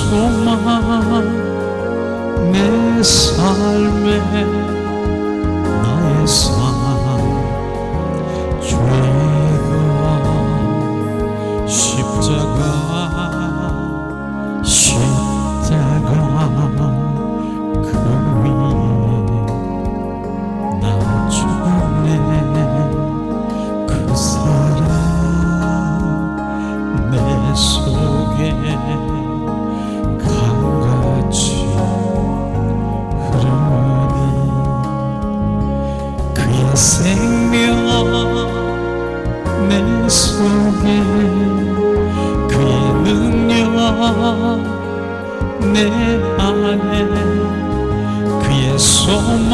소망 내 삶의 나의 삶 죄가 십자가 그 위에 나 죽네 그 사랑 내 속에 강같이 흐르니 그의 생명 내 속에 그의 능력 내 안에 그의 소망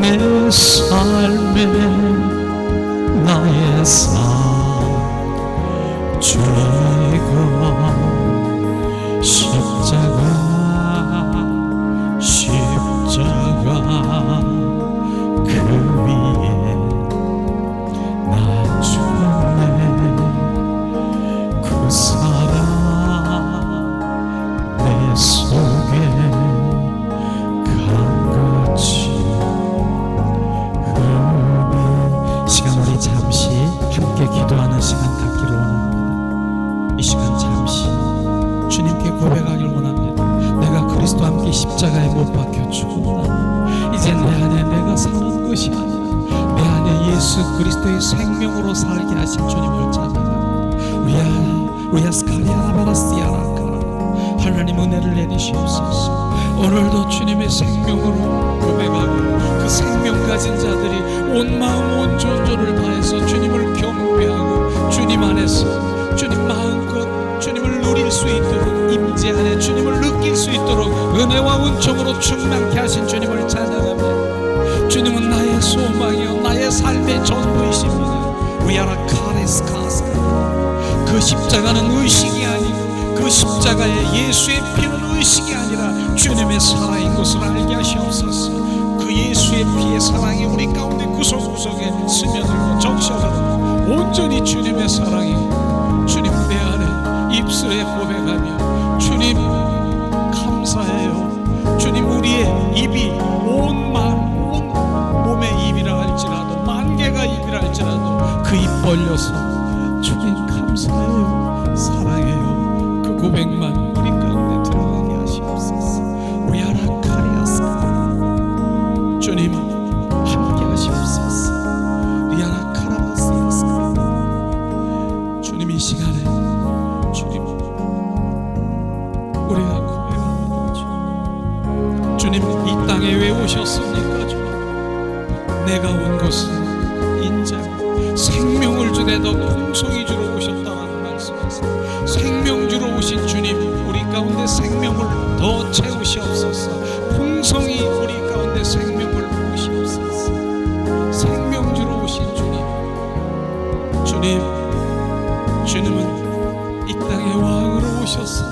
내 삶에 나의 삶 죄가 십자가 그 위에 나 죽네 그 사랑 내 속에 강같이 흐르는 시간 우리 잠시 함께 기도하는 시간 갖기를 원합니다. 이 시간 잠시 주님께 고백하기를 원합니다. 내가 그리스도와 함께 십자가에 못 박혀 죽었다. 이제 내 안에 내가 사는 것이 아니라 내 안에 예수 그리스도의 생명으로 살게 하신 주님을 찬양합니다. 우야스카리아바라시아라카 하나님 은혜를 내리시옵소서. 오늘도 주님의 생명으로 고백하고 그 생명 가진 자들이 온 마음 온 존재를 다해서 주님을 경배하고 주님 안에서 주님 마음껏 주님을 누릴 수 있도록 임재 안에 주님을 느낄 수 있도록 은혜와 은총으로 충만케 하신 주님을 찬양합니다. 주님은 나의 소망이요 나의 삶의 전부이십니다. 그 십자가는 의식이 아니고 그 십자가의 예수의 피는 의식이 아니라 주님의 사랑인 것을 알게 하시옵소서. 그 예수의 피의 사랑이 우리 가운데 구석구석에 스며들고 적셔들고 온전히 주님의 사랑이 주님 내 안에 입술에 고백하며 주님 감사해요. 주님 우리의 입이 온 몸의 입이라 할지라도 만 개가 입이라 할지라도 그 입 벌려서 주님 감사해요 사랑해요 그 고백만 우리 가운데 들어가게 하시옵소서. 우야라카리아스카 주님 함께 하시옵소서. 리아라카라바시아스카 주님 이 시간에 주님 우리가 고백하는 거죠. 주님 이 땅에 왜 오셨습니까? 주님 내가 온 것은 인자고 생명을 주내도 풍성이 주러 오셨다라는 말씀에서 생명 주러 오신 주님 우리 가운데 생명을 더 채우시옵소서. 풍성이 우리 가운데 생명을 부으시옵소서. 생명 주러 오신 주님은 이 땅의 왕으로 오셔서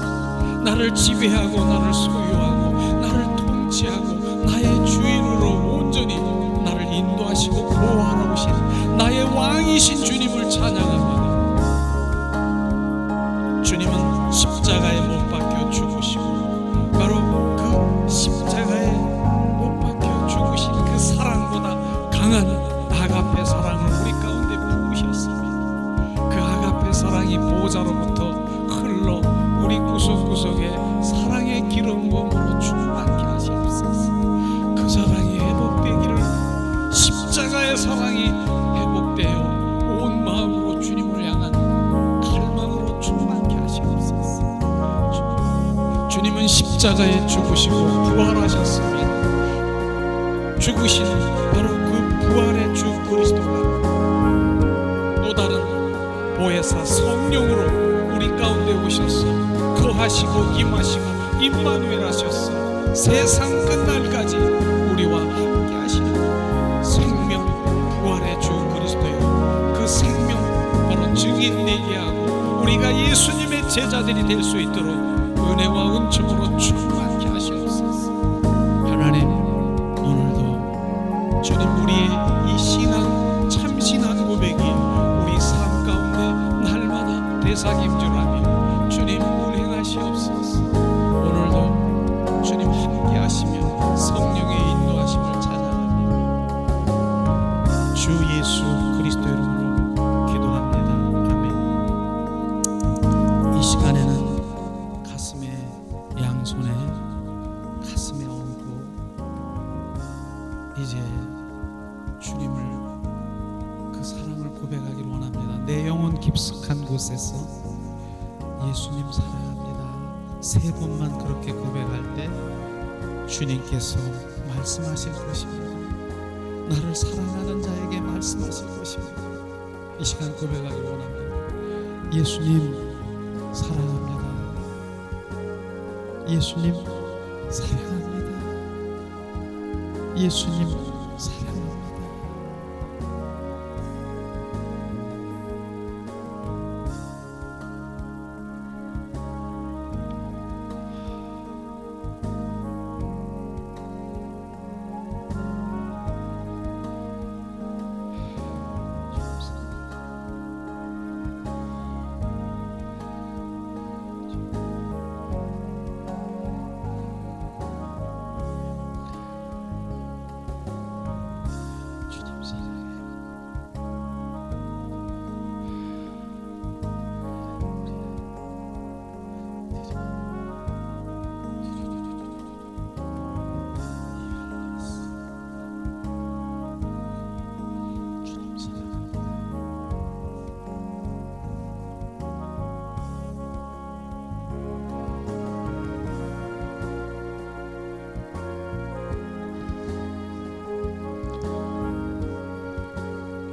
나를 지배하고 나를 소유하고 나를 통치하고 나의 주인으로 온전히 나를 인도하시고 보호하러 오신 나의 왕이신 주님을 찬양합니다. 주님은 십자가에 못 박혀 죽으시고 바로 그 십자가에 못 박혀 죽으신 그 사랑보다 강한 아가페 사랑을 우리 가운데 부으셨습니다. 그 아가페 사랑이 보좌로부터 흘러 우리 구석구석에 사랑의 기름 부음으로 충만케 하시옵소서. 그 사랑이 회복되기를 십자가의 사랑이 회복되어 온 마음으로 주님을 향한 갈망으로 충만케 하시옵소서. 주님은 십자가에 죽으시고 부활하셨습니다. 죽으신 바로 그 부활의 주 그리스도가 또 다른 보혜사 성령으로 우리 가운데 오셔서 거하시고 임하시고 임마누엘 하셔서 세상 끝날까지 우리와 함께 하시는 생명 부활의 주 그리스도요 그 생명 바로 증인 되게 하고 우리가 예수님의 제자들이 될 수 있도록 은혜와 은총으로 충만케 하시옵소서. 하나님 오늘도 주님 우리의 이 신앙 참 신앙 고백이 우리 삶 가운데 날마다 되살김질하며 주님 운행하시옵소서. 인도하시옵소서. 오늘도 주님 함께 하시며 성령의 인도하심을 찬양합니다. 주 예수 그리스도 이름으로 기도합니다. 아멘. 이 시간에는 가슴에 양손에 가슴에 얹고 이제 주님을 그 사랑을 고백하기를 원합니다. 내 영혼 깊숙한 곳에서 예수님 사랑합니다. 3번만 그렇게 고백할 때 주님께서 말씀하실 것입니다. 나를 사랑하는 자에게 말씀하실 것입니다. 이 시간 고백하기를 원합니다. 예수님 사랑합니다. 예수님 사랑합니다. 예수님 사랑합니다.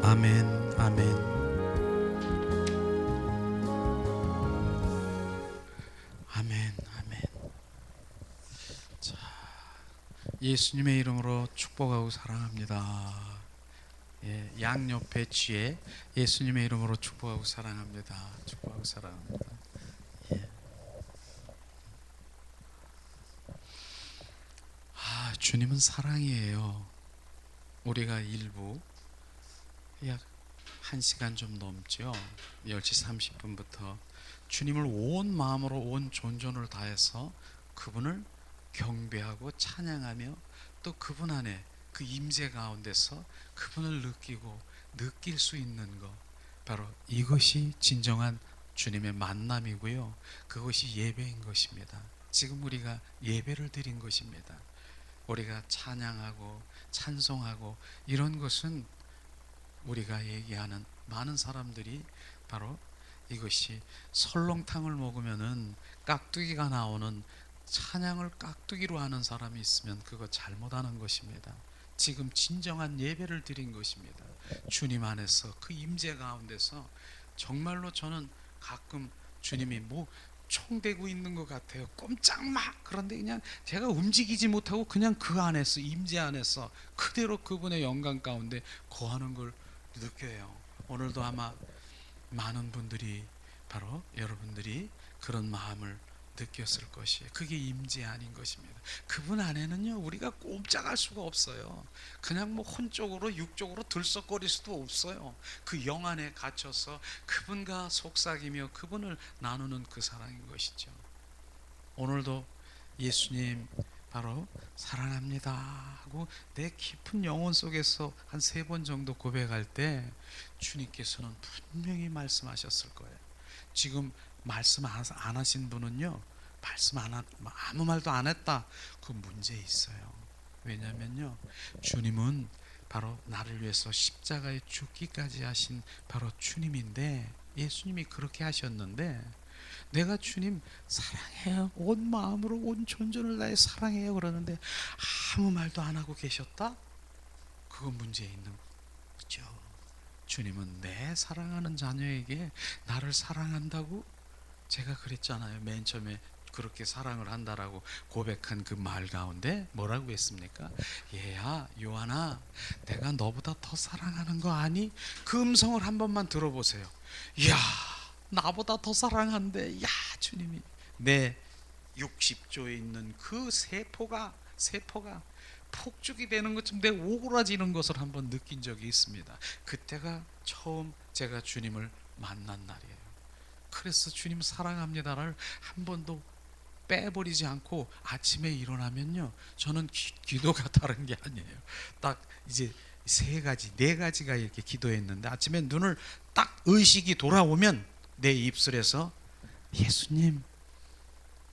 아멘, 아멘. 아멘, 아멘. 자, 예수님의 이름으로 축복하고 사랑합니다. 예, 양옆에 쥐에 예수님의 이름으로 축복하고 사랑합니다. 축복하고 사랑합니다. 예. 주님은 사랑이에요. 우리가 일부 약 1시간 좀 넘죠. 10시 30분부터 주님을 온 마음으로 온 존존을 다해서 그분을 경배하고 찬양하며 또 그분 안에 그 임재 가운데서 그분을 느끼고 느낄 수 있는 것, 바로 이것이 진정한 주님의 만남이고요. 그것이 예배인 것입니다. 지금 우리가 예배를 드린 것입니다. 우리가 찬양하고 찬송하고 이런 것은 우리가 얘기하는 많은 사람들이 바로 이것이 설렁탕을 먹으면은 깍두기가 나오는 찬양을 깍두기로 하는 사람이 있으면 그거 잘못하는 것입니다. 지금 진정한 예배를 드린 것입니다. 주님 안에서 그 임재 가운데서 정말로 저는 가끔 주님이 뭐 총대고 있는 것 같아요. 꼼짝마. 그런데 그냥 제가 움직이지 못하고 그냥 그 안에서 임재 안에서 그대로 그분의 영광 가운데 거하는 걸 느껴요. 오늘도 아마 많은 분들이 바로 여러분들이 그런 마음을 느꼈을 것이에요. 그게 임재 아닌 것입니다. 그분 안에는요 우리가 꼼짝할 수가 없어요. 그냥 뭐 혼적으로 육적으로 들썩거릴 수도 없어요. 그 영 안에 갇혀서 그분과 속삭이며 그분을 나누는 그 사랑인 것이죠. 오늘도 예수님 바로 사랑합니다 하고 내 깊은 영혼 속에서 한 3번 정도 고백할 때 주님께서는 분명히 말씀하셨을 거예요. 지금 말씀 안 하신 분은요 말씀 아무 말도 안 했다, 그 문제 있어요. 왜냐면요 주님은 바로 나를 위해서 십자가에 죽기까지 하신 바로 주님인데, 예수님이 그렇게 하셨는데 내가 주님 사랑해요, 온 마음으로 온 존재를 다해 사랑해요 그러는데 아무 말도 안 하고 계셨다? 그건 문제 있는 거죠. 주님은 내 사랑하는 자녀에게 나를 사랑한다고, 제가 그랬잖아요. 맨 처음에 그렇게 사랑을 한다라고 고백한 그 말 가운데 뭐라고 했습니까? 얘야 요한아, 내가 너보다 더 사랑하는 거 아니? 그 음성을 한 번만 들어보세요. 이야, 나보다 더 사랑한대. 야, 주님이 내 60조에 있는 그 세포가 폭죽이 되는 것처럼 내 오그라지는 것을 한번 느낀 적이 있습니다. 그때가 처음 제가 주님을 만난 날이에요. 그래서 주님 사랑합니다를 한 번도 빼버리지 않고 아침에 일어나면요, 저는 기도가 다른 게 아니에요. 딱 이제 세 가지, 네 가지가 이렇게 기도했는데, 아침에 눈을 딱 의식이 돌아오면 내 입술에서 예수님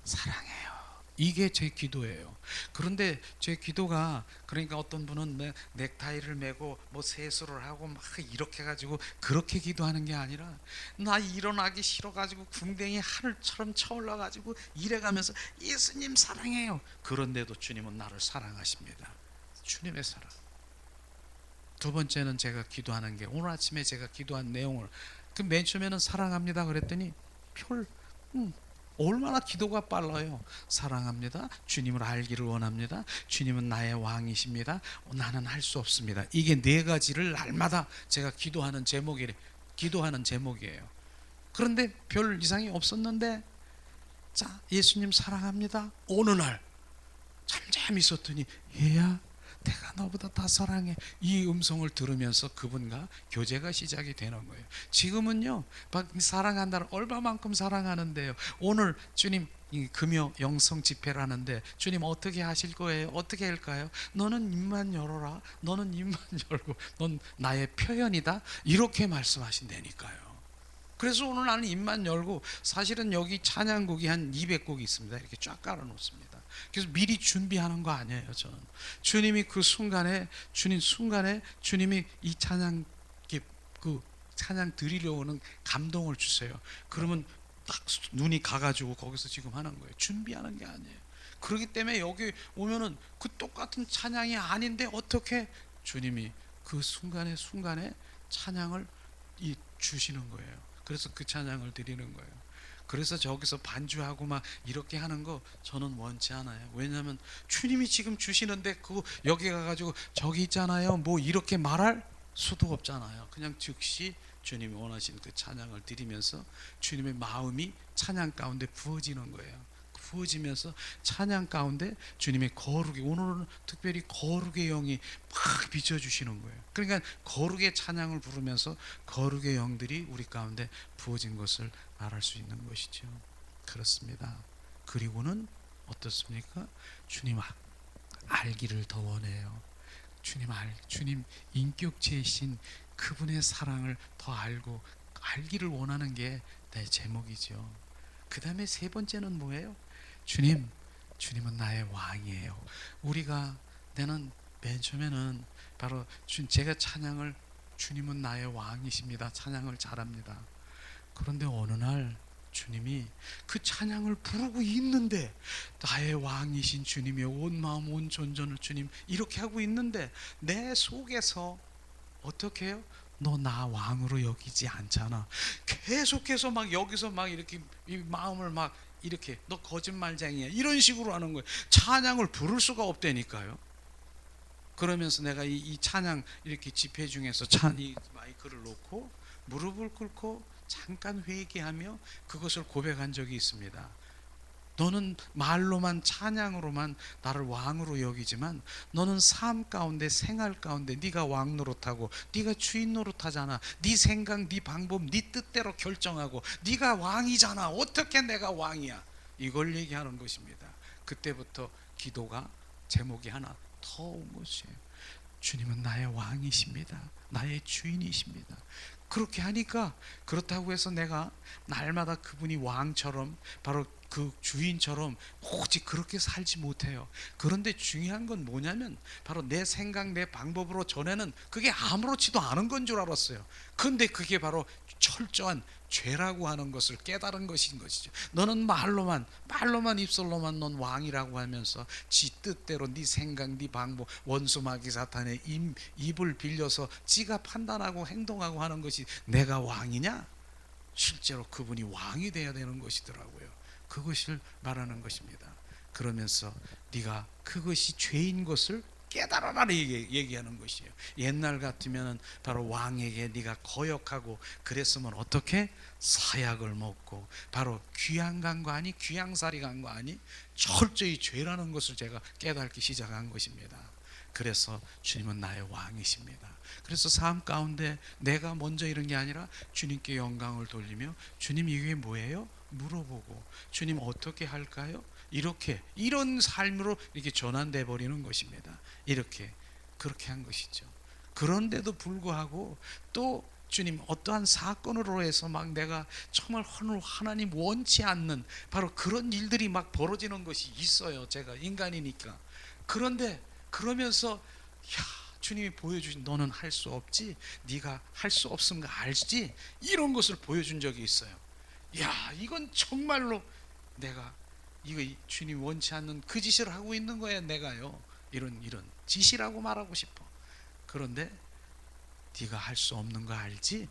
사랑해요, 이게 제 기도예요. 그런데 제 기도가, 그러니까 어떤 분은 넥타이를 매고 뭐 세수를 하고 막 이렇게 가지고 그렇게 기도하는 게 아니라, 나 일어나기 싫어가지고 궁뎅이 하늘처럼 쳐올라가지고 이래가면서 예수님 사랑해요. 그런데도 주님은 나를 사랑하십니다. 주님의 사랑. 두 번째는 제가 기도하는 게, 오늘 아침에 제가 기도한 내용을, 그 맨 처음에는 사랑합니다 그랬더니 얼마나 기도가 빨라요. 사랑합니다, 주님을 알기를 원합니다, 주님은 나의 왕이십니다, 나는 할 수 없습니다. 이게 네 가지를 날마다 제가 기도하는 제목이에요. 그런데 별 이상이 없었는데, 자, 예수님 사랑합니다. 어느 날 잠잠히 있었더니, 얘야 내가 너보다 더 사랑해, 이 음성을 들으면서 그분과 교제가 시작이 되는 거예요. 지금은요, 사랑한다는 얼마만큼 사랑하는데요, 오늘 주님 금요 영성 집회를 하는데 주님 어떻게 하실 거예요? 어떻게 할까요? 너는 입만 열어라, 너는 입만 열고, 넌 나의 표현이다, 이렇게 말씀하신다니까요. 그래서 오늘 나는 입만 열고, 사실은 여기 찬양곡이 한 200곡이 있습니다. 이렇게 쫙 깔아 놓습니다. 그래서 미리 준비하는 거 아니에요. 저는 주님이 그 순간에 주님이 이 찬양, 그 찬양 드리려고는 감동을 주세요. 그러면 딱 눈이 가가지고 거기서 지금 하는 거예요. 준비하는 게 아니에요. 그렇기 때문에 여기 오면은 그 똑같은 찬양이 아닌데 어떻게 주님이 그 순간에 찬양을 주시는 거예요. 그래서 그 찬양을 드리는 거예요. 그래서 저기서 반주하고 막 이렇게 하는 거 저는 원치 않아요. 왜냐하면 주님이 지금 주시는데 그 여기 가가지고 저기 있잖아요 뭐 이렇게 말할 수도 없잖아요. 그냥 즉시 주님이 원하신 그 찬양을 드리면서 주님의 마음이 찬양 가운데 부어지는 거예요. 부어지면서 찬양 가운데 주님의 거룩이, 오늘은 특별히 거룩의 영이 막 비춰주시는 거예요. 그러니까 거룩의 찬양을 부르면서 거룩의 영들이 우리 가운데 부어진 것을 말할 수 있는 것이죠. 그렇습니다. 그리고는 어떻습니까? 주님 알기를 더 원해요. 주님 인격체이신 그분의 사랑을 더 알기를 원하는 게 내 제목이죠. 그 다음에 세 번째는 뭐예요? 주님은 나의 왕이에요. 나는 맨 처음에는 바로 제가 찬양을, 주님은 나의 왕이십니다, 찬양을 잘합니다. 그런데 어느 날 주님이 그 찬양을 부르고 있는데, 나의 왕이신 주님이여, 온 마음 온 존전을 주님, 이렇게 하고 있는데 내 속에서 어떻게 해요? 너 나 왕으로 여기지 않잖아. 계속해서 막 여기서 막 이렇게 이 마음을 막 이렇게, 너 거짓말쟁이야, 이런 식으로 하는 거예요. 찬양을 부를 수가 없다니까요. 그러면서 내가 이 찬양 이렇게 집회 중에서 이 마이크를 놓고 무릎을 꿇고 잠깐 회개하며 그것을 고백한 적이 있습니다. 너는 말로만, 찬양으로만 나를 왕으로 여기지만 너는 삶 가운데, 생활 가운데 네가 왕 노릇하고 네가 주인 노릇하잖아. 네 생각, 네 방법, 네 뜻대로 결정하고 네가 왕이잖아. 어떻게 내가 왕이야? 이걸 얘기하는 것입니다. 그때부터 기도가 제목이 하나 더 온 것이에요. 주님은 나의 왕이십니다, 나의 주인이십니다. 그렇게 하니까, 그렇다고 해서 내가 날마다 그분이 왕처럼, 바로 그 주인처럼 오직 그렇게 살지 못해요. 그런데 중요한 건 뭐냐면, 바로 내 생각, 내 방법으로 전에는 그게 아무렇지도 않은 건 줄 알았어요. 그런데 그게 바로 철저한 죄라고 하는 것을 깨달은 것인 것이죠. 너는 말로만 입술로만 넌 왕이라고 하면서 지 뜻대로 네 생각, 네 방법, 원수 마귀 사탄의 입을 빌려서 지가 판단하고 행동하고 하는 것이 내가 왕이냐? 실제로 그분이 왕이 돼야 되는 것이더라고요. 그것을 말하는 것입니다. 그러면서 네가 그것이 죄인 것을 깨달아라 얘기하는 것이에요. 옛날 같으면 바로 왕에게 네가 거역하고 그랬으면 어떻게? 사약을 먹고 바로 귀양 간 거 아니, 귀양살이 간 거 아니, 철저히 죄라는 것을 제가 깨닫기 시작한 것입니다. 그래서 주님은 나의 왕이십니다. 그래서 삶 가운데 내가 먼저 이런 게 아니라 주님께 영광을 돌리며 주님 이게 뭐예요? 물어보고 주님 어떻게 할까요? 이렇게 이런 삶으로 이렇게 전환돼 버리는 것입니다. 이렇게 그렇게 한 것이죠. 그런데도 불구하고 또 주님 어떠한 사건으로 해서 막 내가 정말 하나님 원치 않는 바로 그런 일들이 막 벌어지는 것이 있어요. 제가 인간이니까. 그런데 그러면서 야, 주님이 보여주신 너는 할 수 없지, 네가 할 수 없음을 알지, 이런 것을 보여준 적이 있어요. 야, 이건 정말로 내가 이거 주님 원치 않는 그 짓을 하고 있는 거야 내가요. 이런 짓이라고 말하고 싶어. 그런데 네가 할 수 없는 거 알지?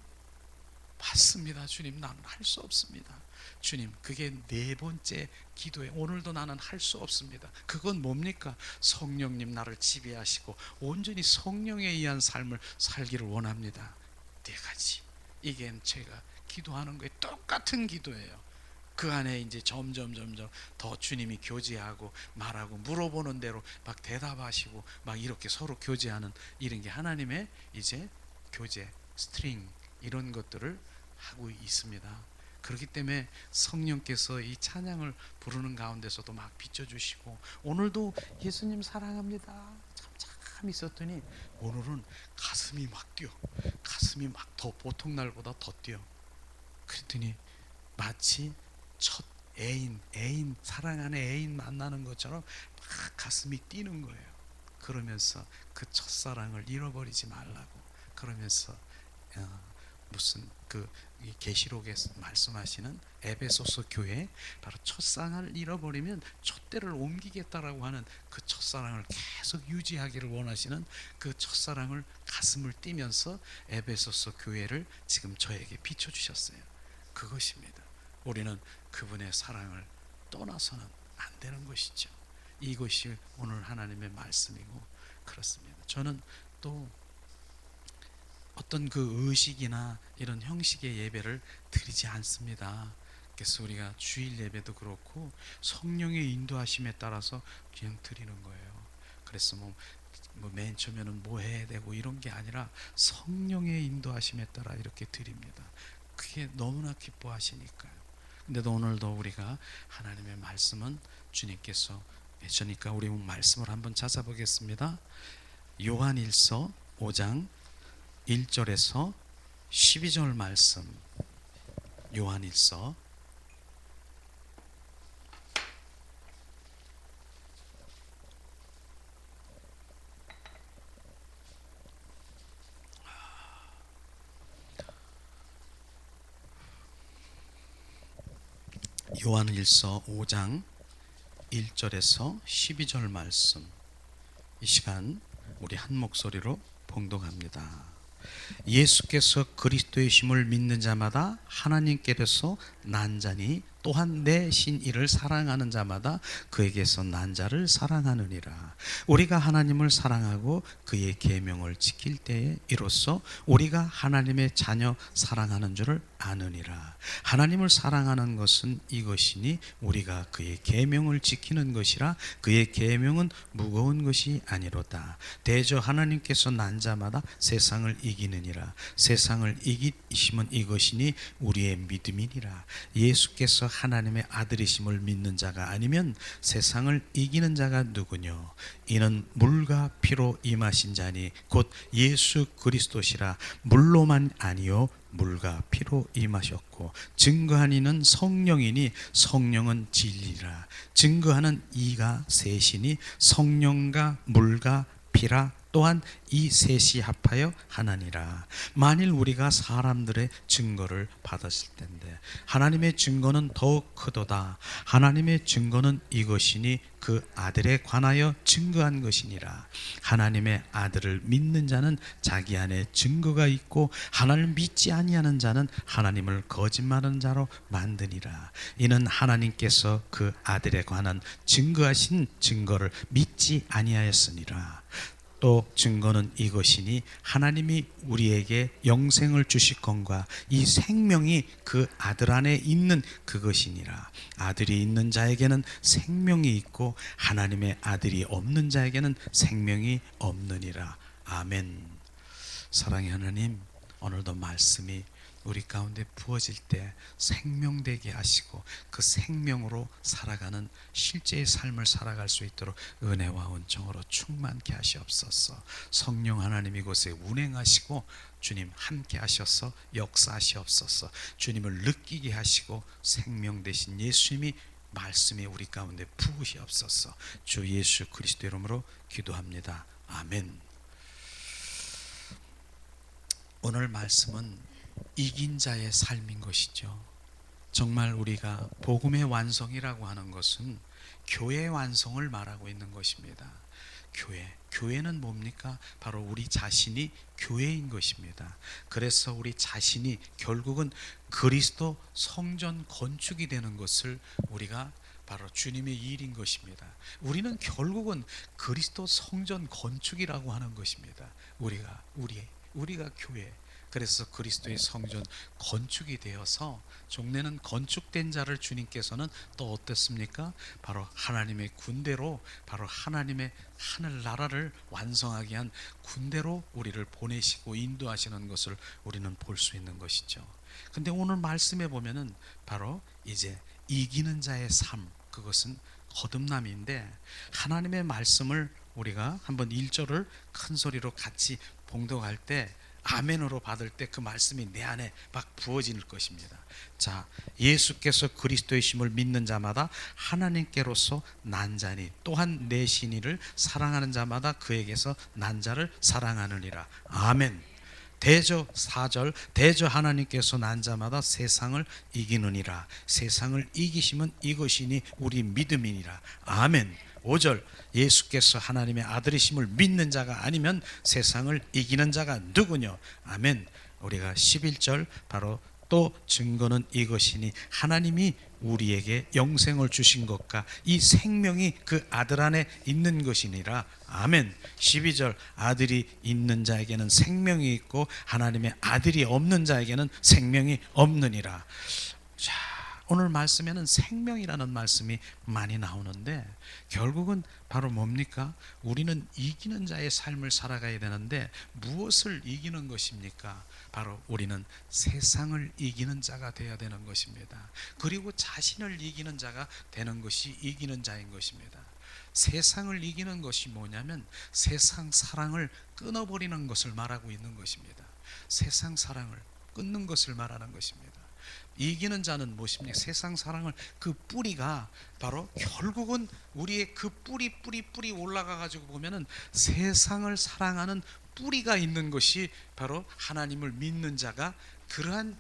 맞습니다. 주님, 나는 할 수 없습니다. 주님, 그게 네 번째 기도에 오늘도 나는 할 수 없습니다. 그건 뭡니까? 성령님 나를 지배하시고 온전히 성령에 의한 삶을 살기를 원합니다. 네 가지. 이게 제가 기도하는 거에 똑같은 기도예요. 그 안에 이제 점점 더 주님이 교제하고 말하고 물어보는 대로 막 대답하시고 막 이렇게 서로 교제하는 이런 게 하나님의 이제 교제 스트링 이런 것들을 하고 있습니다. 그렇기 때문에 성령께서 이 찬양을 부르는 가운데서도 막 비춰주시고 오늘도 예수님 사랑합니다 참 있었더니 오늘은 가슴이 막 뛰어. 가슴이 막 더 보통 날보다 더 뛰어. 그랬더니 마치 첫 애인 사랑하는 애인 만나는 것처럼 막 가슴이 뛰는 거예요. 그러면서 그 첫사랑을 잃어버리지 말라고. 그러면서 무슨 그 계시록에 말씀하시는 에베소서 교회 바로 첫사랑을 잃어버리면 촛대를 옮기겠다라고 하는 그 첫사랑을 계속 유지하기를 원하시는 그 첫사랑을 가슴을 뛰면서 에베소서 교회를 지금 저에게 비춰주셨어요. 그것입니다. 우리는 그분의 사랑을 떠나서는 안 되는 것이죠. 이것이 오늘 하나님의 말씀이고 그렇습니다. 저는 또 어떤 그 의식이나 이런 형식의 예배를 드리지 않습니다. 그래서 우리가 주일 예배도 그렇고 성령의 인도하심에 따라서 그냥 드리는 거예요. 그래서 맨 처음에는 뭐 해야 되고 이런 게 아니라 성령의 인도하심에 따라 이렇게 드립니다. 그게 너무나 기뻐하시니까요. 근데도 오늘도 우리가 하나님의 말씀은 주님께서 계시니까 우리 말씀을 한번 찾아보겠습니다. 요한일서 5장 1절에서 12절 말씀. 요한일서 요한일서 5장 1절에서 12절 말씀. 이 시간 우리 한 목소리로 봉독합니다. 예수께서 그리스도이심을 믿는 자마다 하나님께로서 난 자니 또한 내신 이를 사랑하는 자마다 그에게서 난 자를 사랑하느니라. 우리가 하나님을 사랑하고 그의 계명을 지킬 때에 이로써 우리가 하나님의 자녀 사랑하는 줄을 아느니라. 하나님을 사랑하는 것은 이것이니 우리가 그의 계명을 지키는 것이라. 그의 계명은 무거운 것이 아니로다. 대저 하나님께서 난 자마다 세상을 이기느니라. 세상을 이기심은 이것이니 우리의 믿음이니라. 예수께서 하나님의 아들이심을 믿는 자가 아니면 세상을 이기는 자가 누구뇨? 이는 물과 피로 임하신 자니 곧 예수 그리스도시라. 물로만 아니요 물과 피로 임하셨고 증거한 이는 성령이니 성령은 진리라. 증거하는 이가 셋이니 성령과 물과 피라. 또한 이 셋이 합하여 하나니라. 만일 우리가 사람들의 증거를 받았을 텐데 하나님의 증거는 더욱 크도다. 하나님의 증거는 이것이니 그 아들에 관하여 증거한 것이니라. 하나님의 아들을 믿는 자는 자기 안에 증거가 있고 하나님을 믿지 아니하는 자는 하나님을 거짓말하는 자로 만드니라. 이는 하나님께서 그 아들에 관한 증거하신 증거를 믿지 아니하였으니라. 또 증거는 이것이니 하나님이 우리에게 영생을 주시건과 이 생명이 그 아들 안에 있는 그것이니라. 아들이 있는 자에게는 생명이 있고 하나님의 아들이 없는 자에게는 생명이 없느니라. 아멘. 사랑의 하나님, 오늘도 말씀이 우리 가운데 부어질 때 생명되게 하시고 그 생명으로 살아가는 실제의 삶을 살아갈 수 있도록 은혜와 은총으로 충만케 하시옵소서. 성령 하나님 이곳에 운행하시고 주님 함께 하셔서 역사하시옵소서. 주님을 느끼게 하시고 생명 되신 예수님이 말씀이 우리 가운데 부으시옵소서. 주 예수 그리스도 이름으로 기도합니다. 아멘. 오늘 말씀은 이긴 자의 삶인 것이죠. 정말 우리가 복음의 완성이라고 하는 것은 교회의 완성을 말하고 있는 것입니다. 교회는 뭡니까? 바로 우리 자신이 교회인 것입니다. 그래서 우리 자신이 결국은 그리스도 성전 건축이 되는 것을 우리가 바로 주님의 일인 것입니다. 우리는 결국은 그리스도 성전 건축이라고 하는 것입니다. 우리가 교회. 그래서 그리스도의 성전 건축이 되어서 종래는 건축된 자를 주님께서는 또 어떻습니까? 바로 하나님의 군대로, 바로 하나님의 하늘나라를 완성하게 한 군대로 우리를 보내시고 인도하시는 것을 우리는 볼 수 있는 것이죠. 근데 오늘 말씀에 보면은 바로 이제 이기는 자의 삶, 그것은 거듭남인데, 하나님의 말씀을 우리가 한번 1절을 큰 소리로 같이 봉독할 때 아멘으로 받을 때 그 말씀이 내 안에 막 부어질 것입니다. 자, 예수께서 그리스도이심을 믿는 자마다 하나님께로서 난 자니 또한 내 신이를 사랑하는 자마다 그에게서 난 자를 사랑하느니라. 아멘. 대저 4절, 대저 하나님께서 난 자마다 세상을 이기느니라. 세상을 이기심은 이것이니 우리 믿음이니라. 아멘. 5절, 예수께서 하나님의 아들이심을 믿는 자가 아니면 세상을 이기는 자가 누구냐. 아멘. 우리가 11절, 바로 또 증거는 이것이니 하나님이 우리에게 영생을 주신 것과 이 생명이 그 아들 안에 있는 것이니라. 아멘. 12절, 아들이 있는 자에게는 생명이 있고 하나님의 아들이 없는 자에게는 생명이 없느니라. 자, 오늘 말씀에는 생명이라는 말씀이 많이 나오는데 결국은 바로 뭡니까? 우리는 이기는 자의 삶을 살아가야 되는데 무엇을 이기는 것입니까? 바로 우리는 세상을 이기는 자가 되어야 되는 것입니다. 그리고 자신을 이기는 자가 되는 것이 이기는 자인 것입니다. 세상을 이기는 것이 뭐냐면 세상 사랑을 끊어버리는 것을 말하고 있는 것입니다. 세상 사랑을 끊는 것을 말하는 것입니다. 이기는 자는 무엇입니까? 세상 사랑을, 그 뿌리가 바로 결국은 우리의 그 뿌리 올라가 가지고 보면은 세상을 사랑하는 뿌리가 있는 것이 바로 하나님을 믿는 자가, 그러한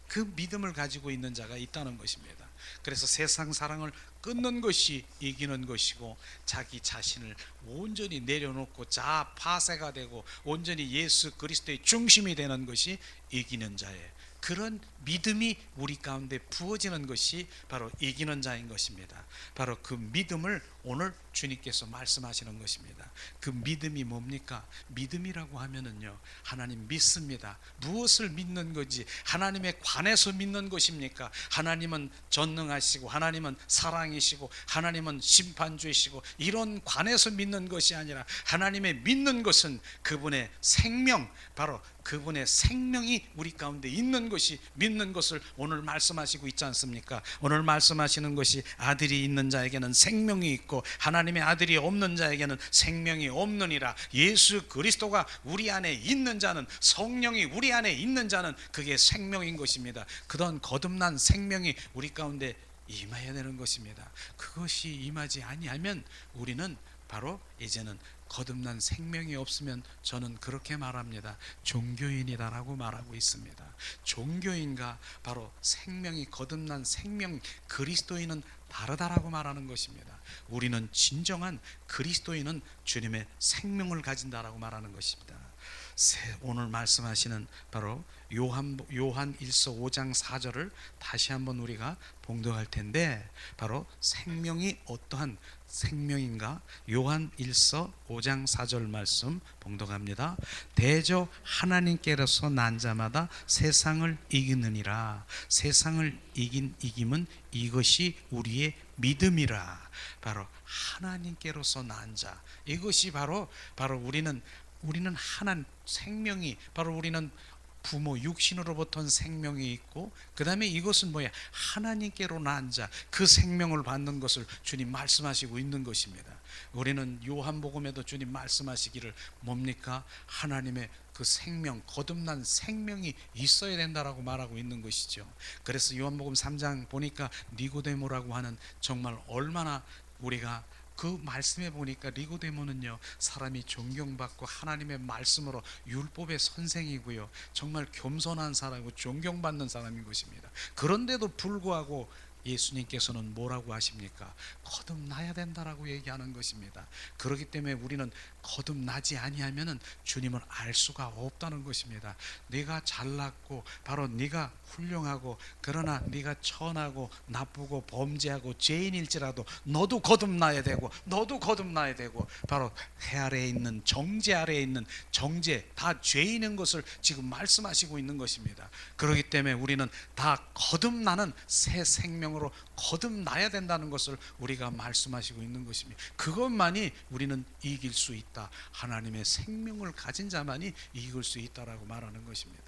그 믿음을 가지고 있는 자가 있다는 것입니다. 그래서 세상 사랑을 끊는 것이 이기는 것이고, 자기 자신을 온전히 내려놓고 자아 파쇄가 되고 온전히 예수 그리스도의 중심이 되는 것이 이기는 자의 그런 믿음이 우리 가운데 부어지는 것이 바로 이기는 자인 것입니다. 바로 그 믿음을 오늘 주님께서 말씀하시는 것입니다. 그 믿음이 뭡니까? 믿음이라고 하면은요, 하나님 믿습니다. 무엇을 믿는 거지? 하나님에 관해서 믿는 것입니까? 하나님은 전능하시고 하나님은 사랑이시고 하나님은 심판주이시고 이런 관해서 믿는 것이 아니라 하나님의 믿는 것은 그분의 생명, 바로 그분의 생명이 우리 가운데 있는 것이 믿는 것을 오늘 말씀하시고 있지 않습니까? 오늘 말씀하시는 것이 아들이 있는 자에게는 생명이 있고 하나님의 아들이 없는 자에게는 생명이 없느니라. 예수 그리스도가 우리 안에 있는 자는, 성령이 우리 안에 있는 자는 그게 생명인 것입니다. 그런 거듭난 생명이 우리 가운데 임해야 되는 것입니다. 그것이 임하지 아니하면 우리는 바로 이제는 거듭난 생명이 없으면 저는 그렇게 말합니다. 종교인이다라고 말하고 있습니다. 종교인과 바로 생명이 거듭난 생명 그리스도인은 다르다라고 말하는 것입니다. 우리는 진정한 그리스도인은 주님의 생명을 가진다라고 말하는 것입니다. 오늘 말씀하시는 바로 요한일서 5장 4절을 다시 한번 우리가 봉독할 텐데, 바로 생명이 어떠한 생명인가? 요한일서 5장 4절 말씀 봉독합니다. 대저 하나님께로서 난 자마다 세상을 이기느니라. 세상을 이김은 이것이 우리의 믿음이라. 바로 하나님께로서 난 자, 이것이 바로 우리는 하나님 생명이, 바로 우리는 부모 육신으로부터 생명이 있고, 그 다음에 이것은 뭐야? 하나님께로 난 자, 그 생명을 받는 것을 주님 말씀하시고 있는 것입니다. 우리는 요한복음에도 주님 말씀하시기를 뭡니까? 하나님의 그 생명, 거듭난 생명이 있어야 된다라고 말하고 있는 것이죠. 그래서 요한복음 3장 보니까 니고데모라고 하는, 정말 얼마나 우리가 그 말씀에 보니까 니고데모는요, 사람이 존경받고 하나님의 말씀으로 율법의 선생이고요, 정말 겸손한 사람이고 존경받는 사람인 것입니다. 그런데도 불구하고 예수님께서는 뭐라고 하십니까? 거듭나야 된다라고 얘기하는 것입니다. 그렇기 때문에 우리는 거듭나지 아니하면은 주님을 알 수가 없다는 것입니다. 네가 잘났고, 바로 네가 훌륭하고, 그러나 네가 천하고 나쁘고 범죄하고 죄인일지라도 너도 거듭나야 되고, 바로 해 아래에 있는, 정죄 아래에 있는, 정죄 다 죄인인 것을 지금 말씀하시고 있는 것입니다. 그렇기 때문에 우리는 다 거듭나는 새 생명으로 거듭나야 된다는 것을 우리가 말씀하시고 있는 것입니다. 그것만이 우리는 이길 수 있다. 하나님의 생명을 가진 자만이 이길 수 있다라고 말하는 것입니다.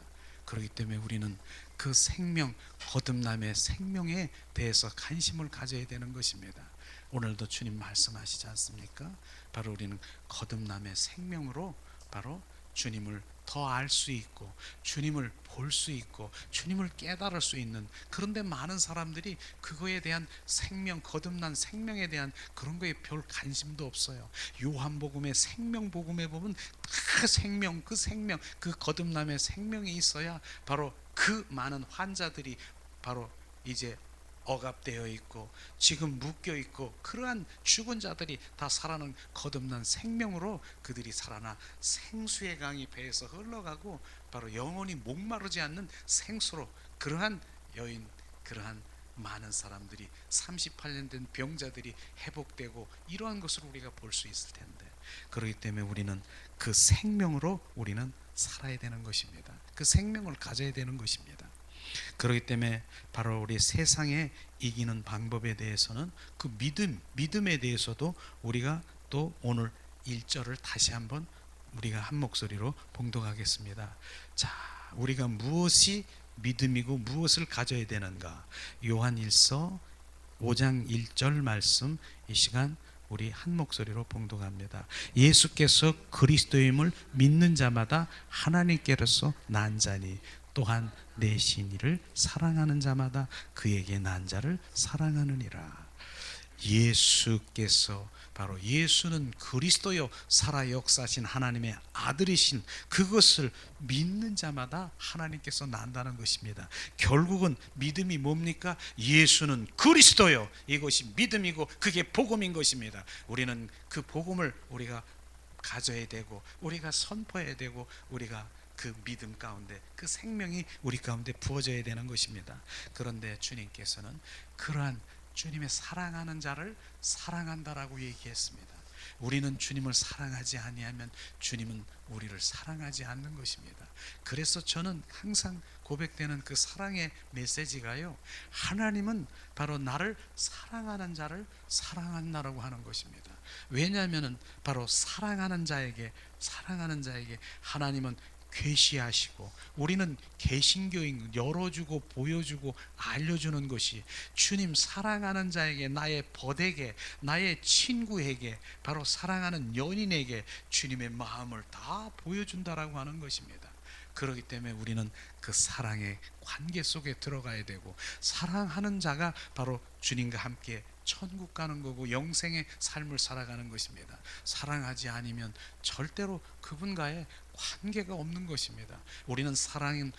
그렇기 때문에 우리는 그 생명, 거듭남의 생명에 대해서 관심을 가져야 되는 것입니다. 오늘도 주님 말씀하시지 않습니까? 바로 우리는 거듭남의 생명으로 바로 주님을 더 알 수 있고, 주님을 볼 수 있고, 주님을 깨달을 수 있는, 그런데 많은 사람들이 그거에 대한 생명, 거듭난 생명에 대한 그런 거에 별 관심도 없어요. 요한복음의 생명복음에 보면 그 생명, 그 거듭남의 생명이 있어야 바로 그 많은 환자들이 바로 이제 억압되어 있고, 지금 묶여 있고, 그러한 죽은 자들이 다 살아난 거듭난 생명으로 그들이 살아나 생수의 강이 배에서 흘러가고, 바로 영원히 목마르지 않는 생수로, 그러한 여인, 그러한 많은 사람들이, 38년 된 병자들이 회복되고, 이러한 것을 우리가 볼 수 있을 텐데, 그렇기 때문에 우리는 그 생명으로 우리는 살아야 되는 것입니다. 그 생명을 가져야 되는 것입니다. 그렇기 때문에 바로 우리 세상에 이기는 방법에 대해서는 그 믿음에 대해서도 우리가 또 오늘 1절을 다시 한번 우리가 한 목소리로 봉독하겠습니다. 자, 우리가 무엇이 믿음이고 무엇을 가져야 되는가? 요한일서 5장 1절 말씀, 이 시간 우리 한 목소리로 봉독합니다. 예수께서 그리스도임을 믿는 자마다 하나님께로서 난 자니, 또한 내 신이를 사랑하는 자마다 그에게 난 자를 사랑하느니라. 예수께서, 바로 예수는 그리스도요 살아 역사하신 하나님의 아들이신, 그것을 믿는 자마다 하나님께서 난다는 것입니다. 결국은 믿음이 뭡니까? 예수는 그리스도요, 이것이 믿음이고 그게 복음인 것입니다. 우리는 그 복음을 우리가 가져야 되고, 우리가 선포해야 되고, 우리가 그 믿음 가운데 그 생명이 우리 가운데 부어져야 되는 것입니다. 그런데 주님께서는 그러한 주님의 사랑하는 자를 사랑한다라고 얘기했습니다. 우리는 주님을 사랑하지 아니하면 주님은 우리를 사랑하지 않는 것입니다. 그래서 저는 항상 고백되는 그 사랑의 메시지가요, 하나님은 바로 나를 사랑하는 자를 사랑한다라고 하는 것입니다. 왜냐하면 바로 사랑하는 자에게 하나님은 계시하시고, 우리는 개신교인, 열어주고 보여주고 알려주는 것이, 주님 사랑하는 자에게, 나의 벗에게, 나의 친구에게, 바로 사랑하는 연인에게 주님의 마음을 다 보여준다라고 하는 것입니다. 그렇기 때문에 우리는 그 사랑의 관계 속에 들어가야 되고, 사랑하는 자가 바로 주님과 함께 천국 가는 거고 영생의 삶을 살아가는 것입니다. 사랑하지 않으면 절대로 그분과의 관계가 없는 것입니다. 우리는 사랑은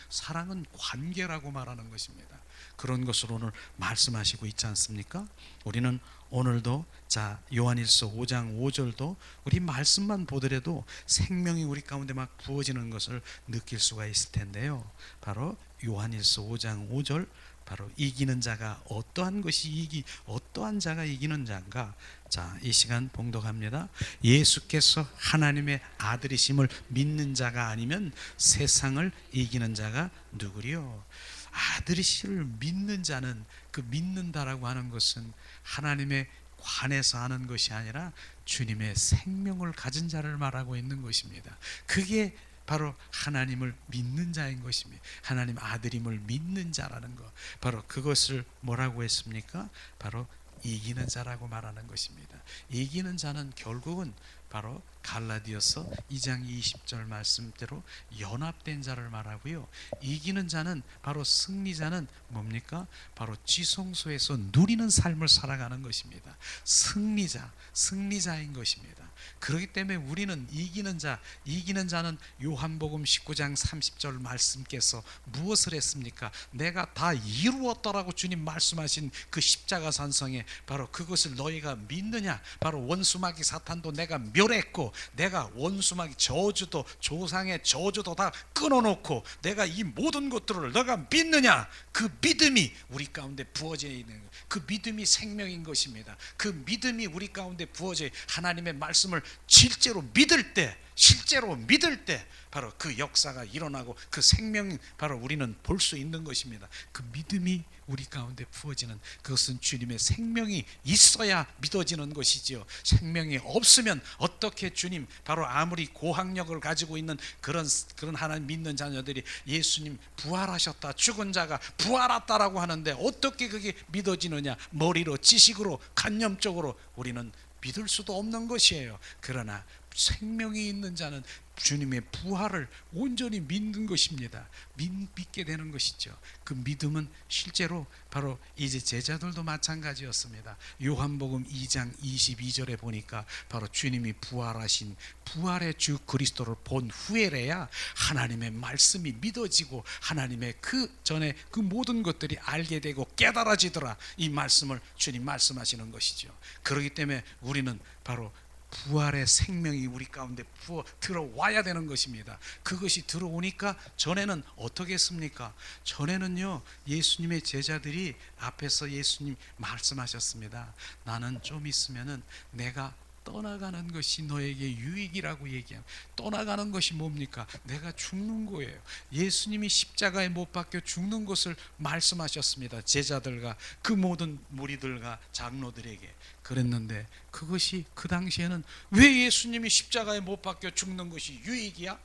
관계라고 말하는 것입니다. 그런 것을 오늘 말씀하시고 있지 않습니까? 우리는 오늘도 자 요한일서 5장 5절도 우리 말씀만 보더라도 생명이 우리 가운데 막 부어지는 것을 느낄 수가 있을 텐데요. 바로 요한일서 5장 5절, 바로 이기는 자가 어떠한 자가 이기는 자인가? 자, 이 시간 봉독합니다. 예수께서 하나님의 아들이심을 믿는 자가 아니면 세상을 이기는 자가 누구리요? 아들이심을 믿는 자는, 그 믿는다라고 하는 것은 하나님의 관해서 하는 것이 아니라 주님의 생명을 가진 자를 말하고 있는 것입니다. 그게 바로 하나님을 믿는 자인 것입니다. 하나님 아들임을 믿는 자라는 것, 바로 그것을 뭐라고 했습니까? 바로 이기는 자라고 말하는 것입니다. 이기는 자는 결국은 바로 갈라디아서 2장 20절 말씀대로 연합된 자를 말하고요. 이기는 자는, 바로 승리자는 뭡니까? 바로 지성소에서 누리는 삶을 살아가는 것입니다. 승리자인 것입니다. 그렇기 때문에 우리는 이기는 자는 요한복음 19장 30절 말씀께서 무엇을 했습니까? 내가 다 이루었다라고 주님 말씀하신 그 십자가 산성에 바로 그것을 너희가 믿느냐? 바로 원수마귀 사탄도 내가 멸했고, 내가 원수마귀 저주도, 조상의 저주도 다 끊어놓고 내가 이 모든 것들을 너가 믿느냐? 그 믿음이 우리 가운데 부어져 있는, 그 믿음이 생명인 것입니다. 그 믿음이 우리 가운데 부어져 하나님의 말씀을 실제로 믿을 때 바로 그 역사가 일어나고 그 생명, 바로 우리는 볼 수 있는 것입니다. 그 믿음이 우리 가운데 부어지는, 그것은 주님의 생명이 있어야 믿어지는 것이지요. 생명이 없으면 어떻게 주님, 바로 아무리 고학력을 가지고 있는 그런 하나님 믿는 자녀들이 예수님 부활하셨다, 죽은 자가 부활했다라고 하는데 어떻게 그게 믿어지느냐? 머리로, 지식으로, 관념적으로 우리는 믿을 수도 없는 것이에요. 그러나 생명이 있는 자는 주님의 부활을 온전히 믿는 것입니다. 믿게 되는 것이죠. 그 믿음은 실제로 바로 이제 제자들도 마찬가지였습니다. 요한복음 2장 22절에 보니까 바로 주님이 부활하신 부활의 주 그리스도를 본 후에래야 하나님의 말씀이 믿어지고 하나님의 그 전에 그 모든 것들이 알게 되고 깨달아지더라, 이 말씀을 주님 말씀하시는 것이죠. 그렇기 때문에 우리는 바로 부활의 생명이 우리 가운데 들어와야 되는 것입니다. 그것이 들어오니까 전에는 어떻게 했습니까? 전에는요, 예수님의 제자들이 앞에서 예수님 말씀하셨습니다. 나는 좀 있으면은 내가 떠나가는 것이 너에게 유익이라고 얘기합니다. 떠나가는 것이 뭡니까? 내가 죽는 거예요. 예수님이 십자가에 못 박혀 죽는 것을 말씀하셨습니다. 제자들과 그 모든 무리들과 장로들에게 그랬는데, 그것이 그 당시에는 왜 예수님이 십자가에 못 박혀 죽는 것이 유익이야?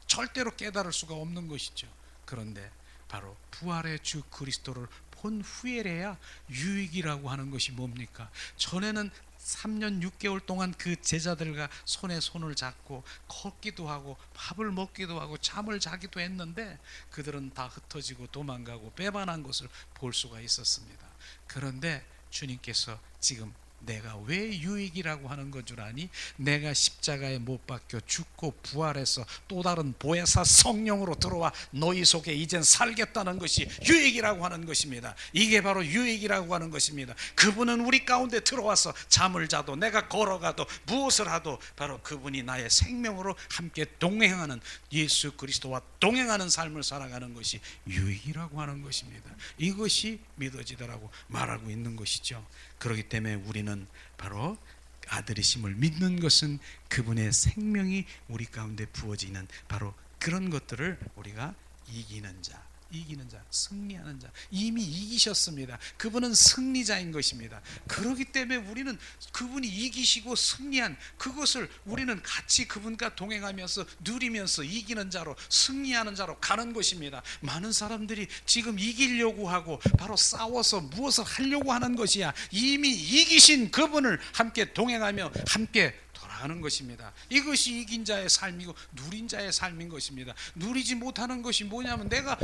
절대로 깨달을 수가 없는 것이죠. 그런데 바로 부활의 주 그리스도를 본 후에래야 유익이라고 하는 것이 뭡니까? 전에는 3년 6개월 동안 그 제자들과 손에 손을 잡고 걷기도 하고 밥을 먹기도 하고 잠을 자기도 했는데 그들은 다 흩어지고 도망가고 배반한 것을 볼 수가 있었습니다. 그런데 주님께서 지금 내가 왜 유익이라고 하는 것 줄 아니? 내가 십자가에 못 박혀 죽고 부활해서 또 다른 보혜사 성령으로 들어와 너희 속에 이젠 살겠다는 것이 유익이라고 하는 것입니다. 이게 바로 유익이라고 하는 것입니다. 그분은 우리 가운데 들어와서 잠을 자도 내가 걸어가도 무엇을 하도 바로 그분이 나의 생명으로 함께 동행하는, 예수 그리스도와 동행하는 삶을 살아가는 것이 유익이라고 하는 것입니다. 이것이 믿어지더라고 말하고 있는 것이죠. 그렇기 때문에 우리는 바로 아들이심을 믿는 것은 그분의 생명이 우리 가운데 부어지는 바로 그런 것들을 우리가 이기는 자, 승리하는 자, 이미 이기셨습니다. 그분은 승리자인 것입니다. 그렇기 때문에 우리는 그분이 이기시고 승리한 그것을 우리는 같이 그분과 동행하면서 누리면서 이기는 자로, 승리하는 자로 가는 것입니다. 많은 사람들이 지금 이기려고 하고 바로 싸워서 무엇을 하려고 하는 것이야. 이미 이기신 그분을 함께 동행하며 함께 가는 것입니다. 이것이 이긴 자의 삶이고 누린 자의 삶인 것입니다. 누리지 못하는 것이 뭐냐면 내가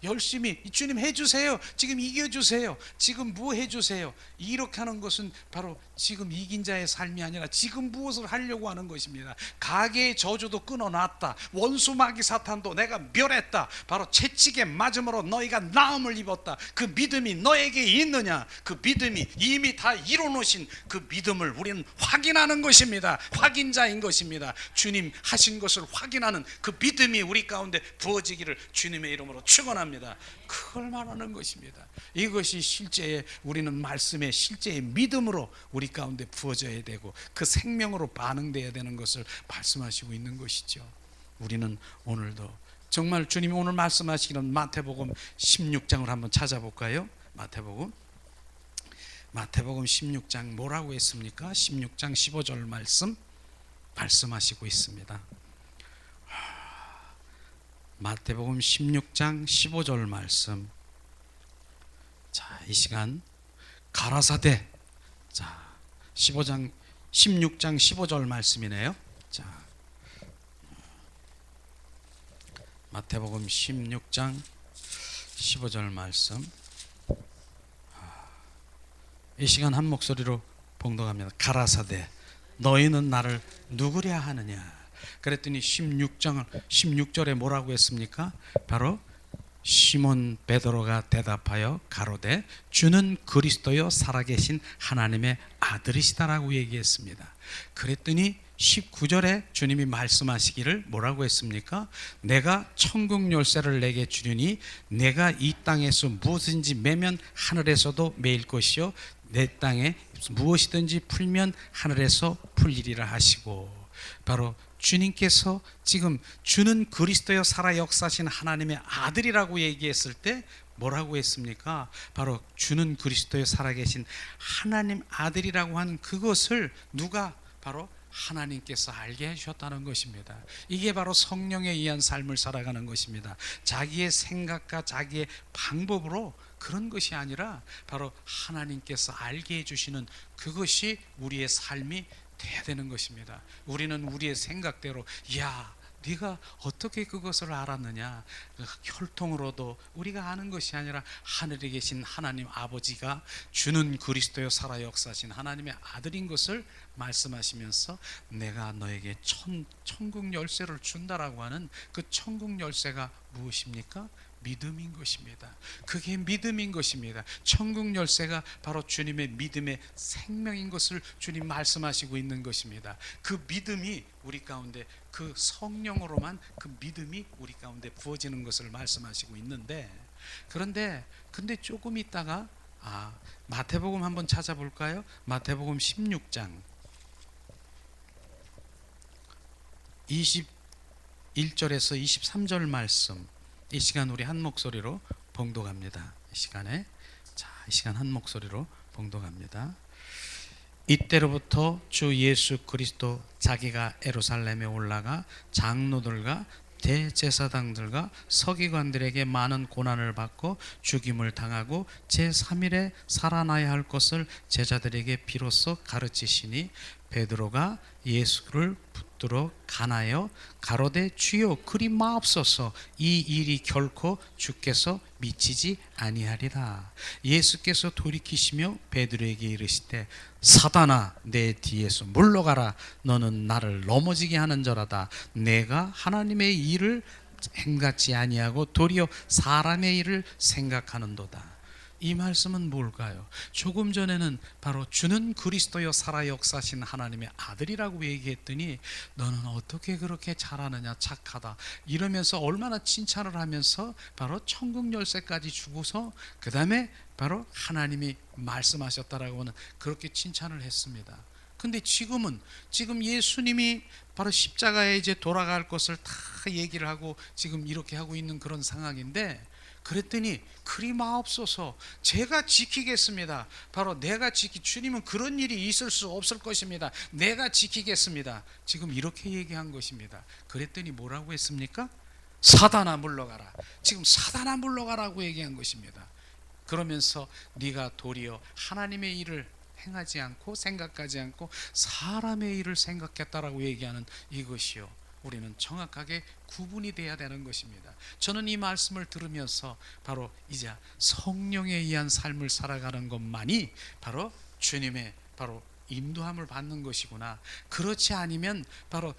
열심히 주님 해주세요, 지금 이겨주세요, 지금 뭐 해주세요, 이렇게 하는 것은 바로 지금 이긴 자의 삶이 아니라 지금 무엇을 하려고 하는 것입니다. 가계의 저주도 끊어놨다, 원수 마귀 사탄도 내가 멸했다, 바로 채찍에 맞음으로 너희가 나음을 입었다. 그 믿음이 너에게 있느냐? 그 믿음이 이미 다 이뤄놓으신 그 믿음을 우리는 확인하는 것입니다. 확인자인 것입니다. 주님 하신 것을 확인하는 그 믿음이 우리 가운데 부어지기를 주님의 이름으로 축원합니다. 그걸 말하는 것입니다. 이것이 실제의 우리는 말씀의 실제의 믿음으로 우리 가운데 부어져야 되고 그 생명으로 반응돼야 되는 것을 말씀하시고 있는 것이죠. 우리는 오늘도 정말 주님이 오늘 말씀하시기는 마태복음 16장을 한번 찾아볼까요? 마태복음 16장 뭐라고 했습니까? 16장 15절 말씀하시고 있습니다. 마태복음 16장 15절 말씀. 자, 이 시간 가라사대. 자, 16장 15절 말씀이네요. 자, 마태복음 16장 15절 말씀. 이 시간 한 목소리로 봉독합니다. 가라사대 너희는 나를 누구랴 하느냐. 그랬더니 16절에 뭐라고 했습니까? 바로 시몬 베드로가 대답하여 가로되 주는 그리스도요 살아계신 하나님의 아들이시다라고 얘기했습니다. 그랬더니 19절에 주님이 말씀하시기를 뭐라고 했습니까? 내가 천국 열쇠를 내게 주리니 내가 이 땅에서 무엇인지 매면 하늘에서도 매일 것이요 내 땅에 무엇이든지 풀면 하늘에서 풀리리라 하시고, 바로 주님께서 지금 주는 그리스도여 살아 역사하신 하나님의 아들이라고 얘기했을 때 뭐라고 했습니까? 바로 주는 그리스도여 살아계신 하나님 아들이라고 하는 그것을 누가 바로 하나님께서 알게 해주셨다는 것입니다. 이게 바로 성령에 의한 삶을 살아가는 것입니다. 자기의 생각과 자기의 방법으로 그런 것이 아니라 바로 하나님께서 알게 해주시는 그것이 우리의 삶이 돼야 되는 것입니다. 우리는 우리의 생각대로 야 네가 어떻게 그것을 알았느냐, 혈통으로도 우리가 아는 것이 아니라 하늘에 계신 하나님 아버지가 주는 그리스도여 살아 역사하신 하나님의 아들인 것을 말씀하시면서 내가 너에게 천국 열쇠를 준다라고 하는 그 천국 열쇠가 무엇입니까? 믿음인 것입니다. 그게 믿음인 것입니다. 천국 열쇠가 바로 주님의 믿음의 생명인 것을 주님 말씀하시고 있는 것입니다. 그 믿음이 우리 가운데 그 성령으로만 그 믿음이 우리 가운데 부어지는 것을 말씀하시고 있는데, 근데 조금 있다가 마태복음 한번 찾아볼까요? 마태복음 16장 21절에서 23절 말씀. 이 시간 우리 한 목소리로 봉독합니다. 이 시간 한 목소리로 봉독합니다. 이때로부터 주 예수 그리스도 자기가 예루살렘에 올라가 장로들과 대제사장들과 서기관들에게 많은 고난을 받고 죽임을 당하고 제3일에 살아나야 할 것을 제자들에게 비로소 가르치시니 베드로가 예수를 붙들어 간하여 가로되 주여 그리 마옵소서 이 일이 결코 주께서 미치지 아니하리라. 예수께서 돌이키시며 베드로에게 이르시되 사단아 내 뒤에서 물러가라. 너는 나를 넘어지게 하는 자라다. 내가 하나님의 일을 행하지 아니하고 도리어 사람의 일을 생각하는도다. 이 말씀은 뭘까요? 조금 전에는 바로 주는 그리스도여 살아 역사하신 하나님의 아들이라고 얘기했더니 너는 어떻게 그렇게 잘하느냐, 착하다 이러면서 얼마나 칭찬을 하면서 바로 천국 열쇠까지 주고서 그 다음에 바로 하나님이 말씀하셨다라고 하는 그렇게 칭찬을 했습니다. 근데 지금 예수님이 바로 십자가에 이제 돌아갈 것을 다 얘기를 하고 지금 이렇게 하고 있는 그런 상황인데, 그랬더니 그리 마옵소서 제가 지키겠습니다. 바로 내가 주님은 그런 일이 있을 수 없을 것입니다. 내가 지키겠습니다. 지금 이렇게 얘기한 것입니다. 그랬더니 뭐라고 했습니까? 사단아 물러가라. 지금 사단아 물러가라고 얘기한 것입니다. 그러면서 네가 도리어 하나님의 일을 행하지 않고 생각하지 않고 사람의 일을 생각했다라고 얘기하는 이것이요, 우리는 정확하게 구분이 돼야 되는 것입니다. 저는 이 말씀을 들으면서 바로 이제 성령에 의한 삶을 살아가는 것만이 바로 주님의 바로 인도함을 받는 것이구나. 그렇지 않으면 바로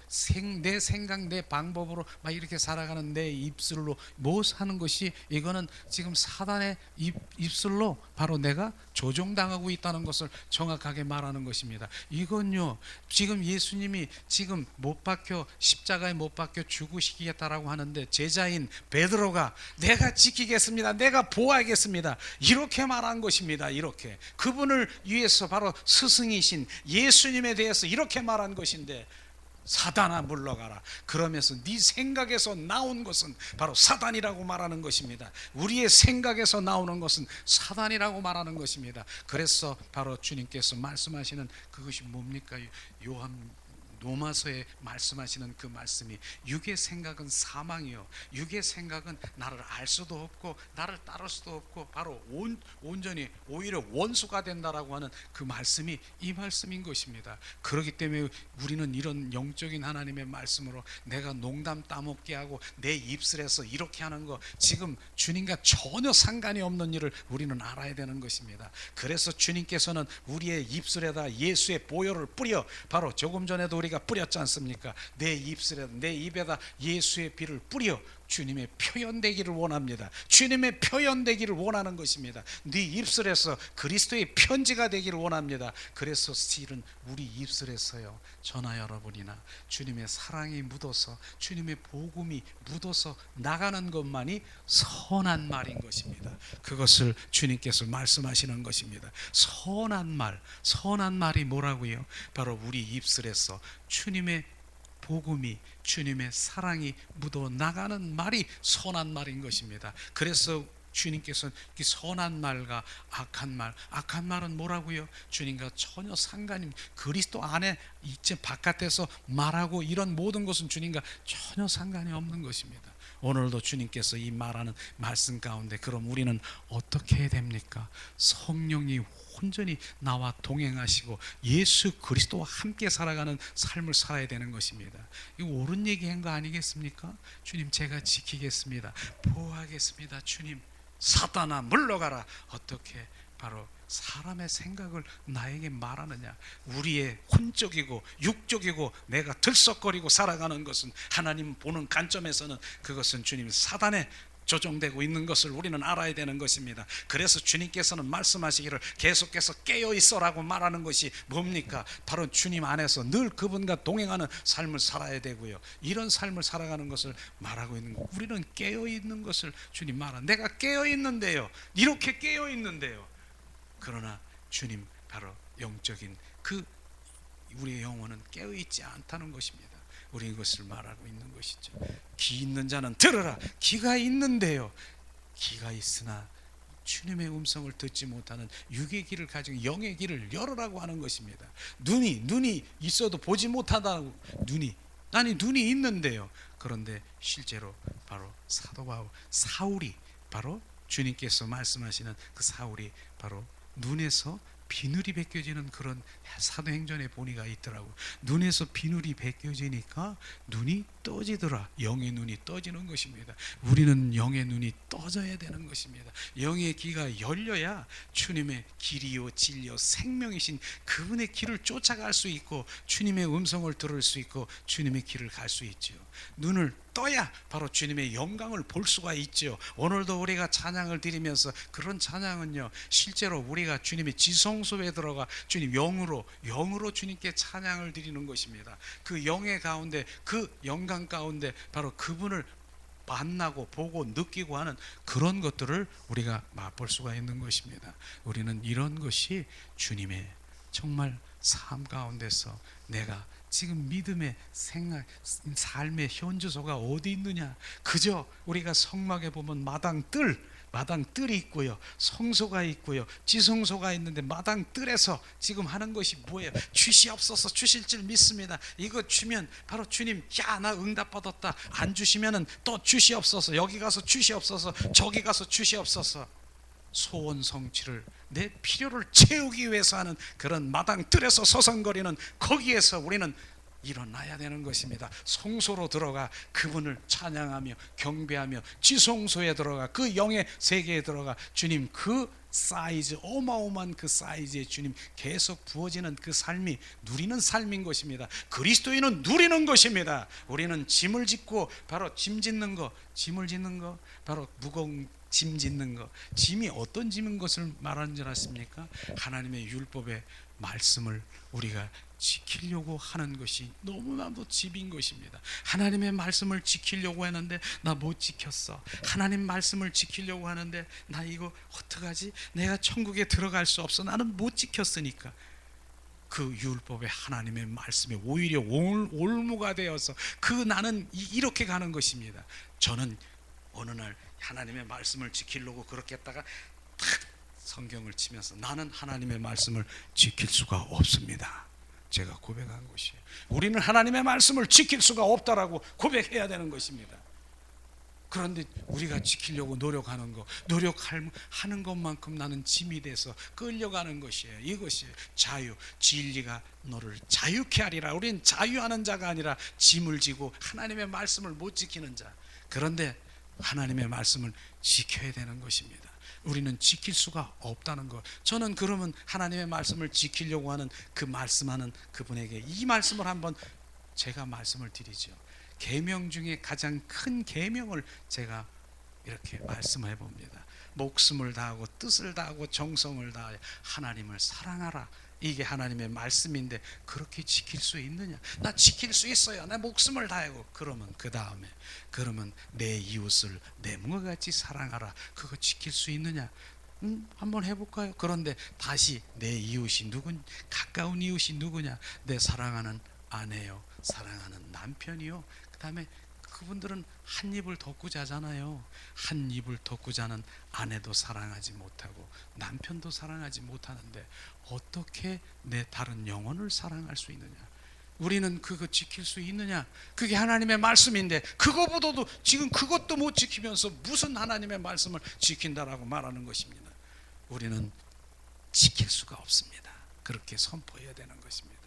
내 생각, 내 방법으로 막 이렇게 살아가는 내 입술로 뭐 사는 것이, 이거는 지금 사단의 입술로 바로 내가 조종당하고 있다는 것을 정확하게 말하는 것입니다. 이건요, 지금 예수님이 지금 못 박혀 십자가에 못 박혀 죽으시겠다라고 하는데 제자인 베드로가 내가 지키겠습니다, 내가 보호하겠습니다, 이렇게 말한 것입니다. 이렇게 그분을 위해서 바로 스승이신 예수님에 대해서 이렇게 말한 것인데, 사단아 물러가라, 그러면서 네 생각에서 나온 것은 바로 사단이라고 말하는 것입니다. 우리의 생각에서 나오는 것은 사단이라고 말하는 것입니다. 그래서 바로 주님께서 말씀하시는 그것이 뭡니까? 로마서에 말씀하시는 그 말씀이, 육의 생각은 사망이요, 육의 생각은 나를 알 수도 없고 나를 따를 수도 없고 바로 온전히 오히려 원수가 된다라고 하는 그 말씀이 이 말씀인 것입니다. 그렇기 때문에 우리는 이런 영적인 하나님의 말씀으로 내가 농담 따먹게 하고 내 입술에서 이렇게 하는 거, 지금 주님과 전혀 상관이 없는 일을 우리는 알아야 되는 것입니다. 그래서 주님께서는 우리의 입술에다 예수의 보혈을 뿌려, 바로 조금 전에도 우리가 뿌렸지 않습니까? 내 입술에, 내 입에다 예수의 피를 뿌려 주님의 표현되기를 원합니다. 주님의 표현되기를 원하는 것입니다. 네 입술에서 그리스도의 편지가 되기를 원합니다. 그래서 실은 우리 입술에서요, 저나 여러분이나 주님의 사랑이 묻어서 주님의 복음이 묻어서 나가는 것만이 선한 말인 것입니다. 그것을 주님께서 말씀하시는 것입니다. 선한 말이 뭐라고요? 바로 우리 입술에서 주님의 복음이, 주님의 사랑이 묻어 나가는 말이 선한 말인 것입니다. 그래서 주님께서 이 선한 말과 악한 말은 뭐라고요? 주님과 전혀 상관이, 그리스도 안에 이제 바깥에서 말하고 이런 모든 것은 주님과 전혀 상관이 없는 것입니다. 오늘도 주님께서 이 말하는 말씀 가운데, 그럼 우리는 어떻게 해야 됩니까? 성령이 온전히 나와 동행하시고 예수 그리스도와 함께 살아가는 삶을 살아야 되는 것입니다. 이거 옳은 얘기한 거 아니겠습니까? 주님 제가 지키겠습니다, 보호하겠습니다, 주님 사단아 물러가라. 어떻게 바로 사람의 생각을 나에게 말하느냐? 우리의 혼적이고 육적이고 내가 들썩거리고 살아가는 것은, 하나님 보는 관점에서는 그것은 주님 사단의 조종되고 있는 것을 우리는 알아야 되는 것입니다. 그래서 주님께서는 말씀하시기를 계속해서 깨어있어라고 말하는 것이 뭡니까? 바로 주님 안에서 늘 그분과 동행하는 삶을 살아야 되고요, 이런 삶을 살아가는 것을 말하고 있는 것. 우리는 깨어있는 것을 주님 말한, 내가 깨어있는데요, 이렇게 깨어있는데요, 그러나 주님 바로 영적인 그 우리의 영혼은 깨어있지 않다는 것입니다. 우리 이것을 말하고 있는 것이죠. 귀 있는 자는 들으라. 귀가 있는데요, 귀가 있으나 주님의 음성을 듣지 못하는 육의 귀를 가지고 영의 귀를 열으라고 하는 것입니다. 눈이 있어도 보지 못하다고, 눈이 있는데요, 그런데 실제로 바로 사도 바울 사울이, 바로 주님께서 말씀하시는 그 사울이 바로 눈에서 비늘이 벗겨지는 그런 사도행전의 본의가 있더라고요. 눈에서 비늘이 벗겨지니까 눈이 떠지더라. 영의 눈이 떠지는 것입니다. 우리는 영의 눈이 떠져야 되는 것입니다. 영의 귀가 열려야 주님의 길이요 진리요 생명이신 그분의 길을 쫓아갈 수 있고 주님의 음성을 들을 수 있고 주님의 길을 갈 수 있죠. 눈을 떠야 바로 주님의 영광을 볼 수가 있죠. 오늘도 우리가 찬양을 드리면서, 그런 찬양은요 실제로 우리가 주님의 지성소에 들어가 주님 영으로 주님께 찬양을 드리는 것입니다. 그 영의 가운데, 그 영광 가운데 바로 그분을 만나고 보고 느끼고 하는 그런 것들을 우리가 맛볼 수가 있는 것입니다. 우리는 이런 것이 주님의 정말 삶 가운데서 내가 지금 믿음의 생활, 삶의 현주소가 어디 있느냐? 그저 우리가 성막에 보면 마당뜰이 있고요, 성소가 있고요, 지성소가 있는데 마당뜰에서 지금 하는 것이 뭐예요? 주시옵소서, 주실 줄 믿습니다. 이거 주면 바로 주님, 야 나 응답받았다. 안 주시면은 또 주시옵소서, 여기 가서 주시옵소서, 저기 가서 주시옵소서. 소원 성취를, 내 필요를 채우기 위해서 하는 그런 마당들에서 서성거리는 거기에서 우리는 일어나야 되는 것입니다. 성소로 들어가 그분을 찬양하며 경배하며 지성소에 들어가 그 영의 세계에 들어가 주님 그 사이즈, 어마어마한 그 사이즈의 주님 계속 부어지는 그 삶이 누리는 삶인 것입니다. 그리스도인은 누리는 것입니다. 우리는 짐을 짓고, 바로 짐 짓는 거, 짐을 짓는 거, 바로 무거운 짐 짓는 거. 짐이 어떤 짐인 것을 말하는 줄 아십니까? 하나님의 율법의 말씀을 우리가 지키려고 하는 것이 너무나도 짐인 것입니다. 하나님의 말씀을 지키려고 하는데 나 못 지켰어. 하나님 말씀을 지키려고 하는데 나 이거 어떡하지? 내가 천국에 들어갈 수 없어. 나는 못 지켰으니까. 그 율법의 하나님의 말씀이 오히려 올무가 되어서 그 나는 이렇게 가는 것입니다. 저는 어느 날 하나님의 말씀을 지키려고 그렇게 했다가 탁 성경을 치면서 나는 하나님의 말씀을 지킬 수가 없습니다. 제가 고백한 것이에요. 우리는 하나님의 말씀을 지킬 수가 없다라고 고백해야 되는 것입니다. 그런데 우리가 지키려고 노력하는 거, 노력하는 것만큼 나는 짐이 돼서 끌려가는 것이에요. 이것이 자유, 진리가 너를 자유케 하리라. 우리는 자유하는 자가 아니라 짐을 지고 하나님의 말씀을 못 지키는 자. 그런데 하나님의 말씀을 지켜야 되는 것입니다. 우리는 지킬 수가 없다는 것. 저는 그러면 하나님의 말씀을 지키려고 하는 그 말씀하는 그분에게 이 말씀을 한번 제가 말씀을 드리죠. 계명 중에 가장 큰 계명을 제가 이렇게 말씀해 봅니다. 목숨을 다하고 뜻을 다하고 정성을 다하여 하나님을 사랑하라. 이게 하나님의 말씀인데 그렇게 지킬 수 있느냐? 나 지킬 수 있어요. 내 목숨을 다하고. 그러면 그 다음에 내 이웃을 내 몸과 같이 사랑하라. 그거 지킬 수 있느냐? 한번 해볼까요? 그런데 다시 내 이웃이 가까운 이웃이 누구냐? 내 사랑하는 아내요, 사랑하는 남편이요. 그 다음에 그분들은 한 입을 덮고 자잖아요. 한 입을 덮고 자는 아내도 사랑하지 못하고 남편도 사랑하지 못하는데 어떻게 내 다른 영혼을 사랑할 수 있느냐? 우리는 그거 지킬 수 있느냐? 그게 하나님의 말씀인데 그거보다도 지금 그것도 못 지키면서 무슨 하나님의 말씀을 지킨다라고 말하는 것입니다. 우리는 지킬 수가 없습니다. 그렇게 선포해야 되는 것입니다.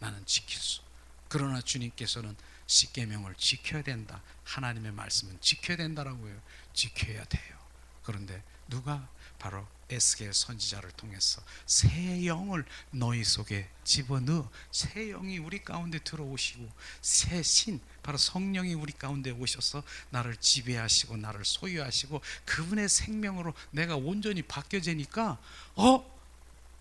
나는 지킬 수. 그러나 주님께서는 십계명을 지켜야 된다. 하나님의 말씀은 지켜야 된다라고요. 지켜야 돼요. 그런데 누가? 바로 에스겔 선지자를 통해서 새 영을 너희 속에 집어넣어 새 영이 우리 가운데 들어오시고 새 신, 바로 성령이 우리 가운데 오셔서 나를 지배하시고 나를 소유하시고 그분의 생명으로 내가 온전히 바뀌어지니까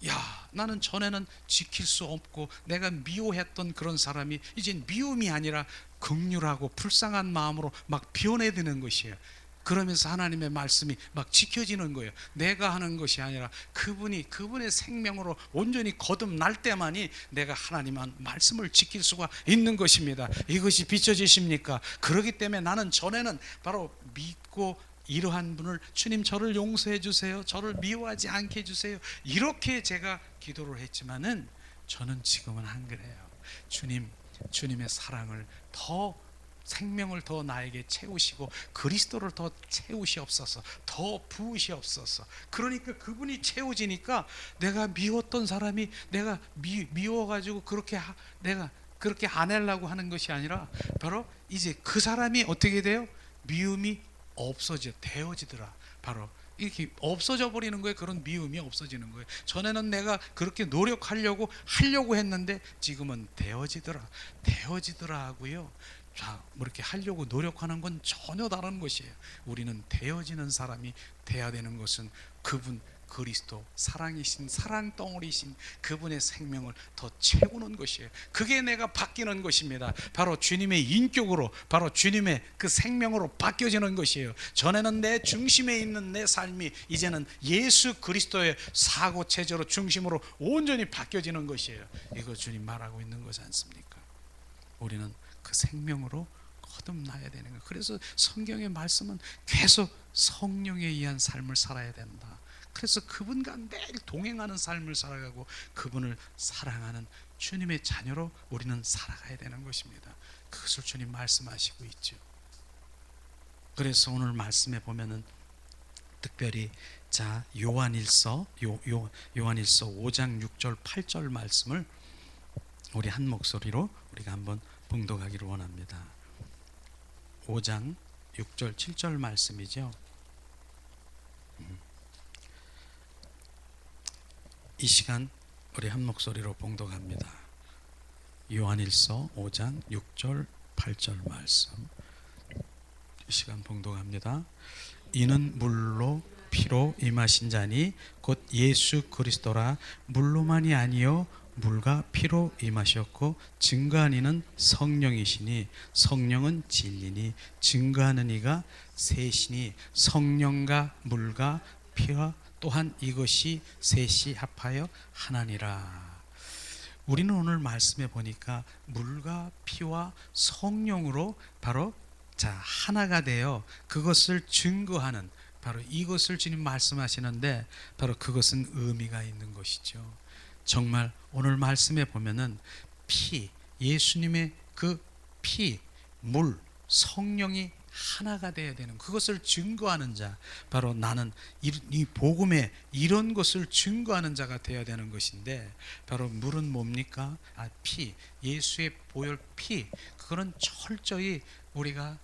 야, 나는 전에는 지킬 수 없고 내가 미워했던 그런 사람이 이젠 미움이 아니라 긍휼하고 불쌍한 마음으로 막 변해드는 것이에요. 그러면서 하나님의 말씀이 막 지켜지는 거예요. 내가 하는 것이 아니라 그분의 생명으로 온전히 거듭날 때만이 내가 하나님의 말씀을 지킬 수가 있는 것입니다. 이것이 비춰지십니까? 그렇기 때문에 나는 전에는 바로 믿고 이러한 분을 주님 저를 용서해 주세요. 저를 미워하지 않게 해주세요. 이렇게 제가 기도를 했지만은 저는 지금은 안 그래요. 주님의 사랑을 더 생명을 더 나에게 채우시고 그리스도를 더 채우시옵소서. 더 부으시옵소서. 그러니까 그분이 채워지니까 내가 미웠던 사람이 내가 미워가지고 내가 그렇게 안 하려고 하는 것이 아니라 바로 이제 그 사람이 어떻게 돼요? 미움이 되어지더라. 바로 이렇게 없어져 버리는 거예요. 그런 미움이 없어지는 거예요. 전에는 내가 그렇게 노력하려고 했는데 지금은 되어지더라 하고요. 자, 뭐 이렇게 하려고 노력하는 건 전혀 다른 것이에요. 우리는 되어지는 사람이 돼야 되는 것은 그분 그리스도 사랑이신 사랑덩어리신 그분의 생명을 더 채우는 것이에요. 그게 내가 바뀌는 것입니다. 바로 주님의 인격으로, 바로 주님의 그 생명으로 바뀌어지는 것이에요. 전에는 내 중심에 있는 내 삶이 이제는 예수 그리스도의 사고 체제로 중심으로 온전히 바뀌어지는 것이에요. 이거 주님 말하고 있는 것이 않습니까? 우리는 그 생명으로 거듭나야 되는 거예요. 그래서 성경의 말씀은 계속 성령에 의한 삶을 살아야 된다. 그래서 그분과 매일 동행하는 삶을 살아가고 그분을 사랑하는 주님의 자녀로 우리는 살아가야 되는 것입니다. 그것을 주님 말씀하시고 있죠. 그래서 오늘 말씀에 보면은 특별히 자, 요한일서 5장 6절 8절 말씀을 우리 한 목소리로 우리가 한번 봉독하기를 원합니다. 5장 6절 7절 말씀이죠. 이 시간 우리 한 목소리로 봉독합니다. 요한일서 5장 6절 8절 말씀, 이 시간 봉독합니다. 이는 물로 피로 임하신 자니 곧 예수 그리스도라. 물로만이 아니요 물과 피로 임하셨고 증거하는 이는 성령이시니 성령은 진리니 증거하는 이가 셋이니 성령과 물과 피와 또한 이것이 셋이 합하여 하나니라. 우리는 오늘 말씀에 보니까 물과 피와 성령으로 바로 하나가 되어 그것을 증거하는, 바로 이것을 주님 말씀하시는데 바로 그것은 의미가 있는 것이죠. 정말 오늘 말씀에 보면은 피, 예수님의 그 피, 물, 성령이 하나가 되어야 되는, 그것을 증거하는 자, 바로 나는 이 복음에 이런 것을 증거하는 자가 되어야 되는 것인데, 바로 물은 뭡니까? 피, 예수의 보혈 피, 그거는 철저히 우리가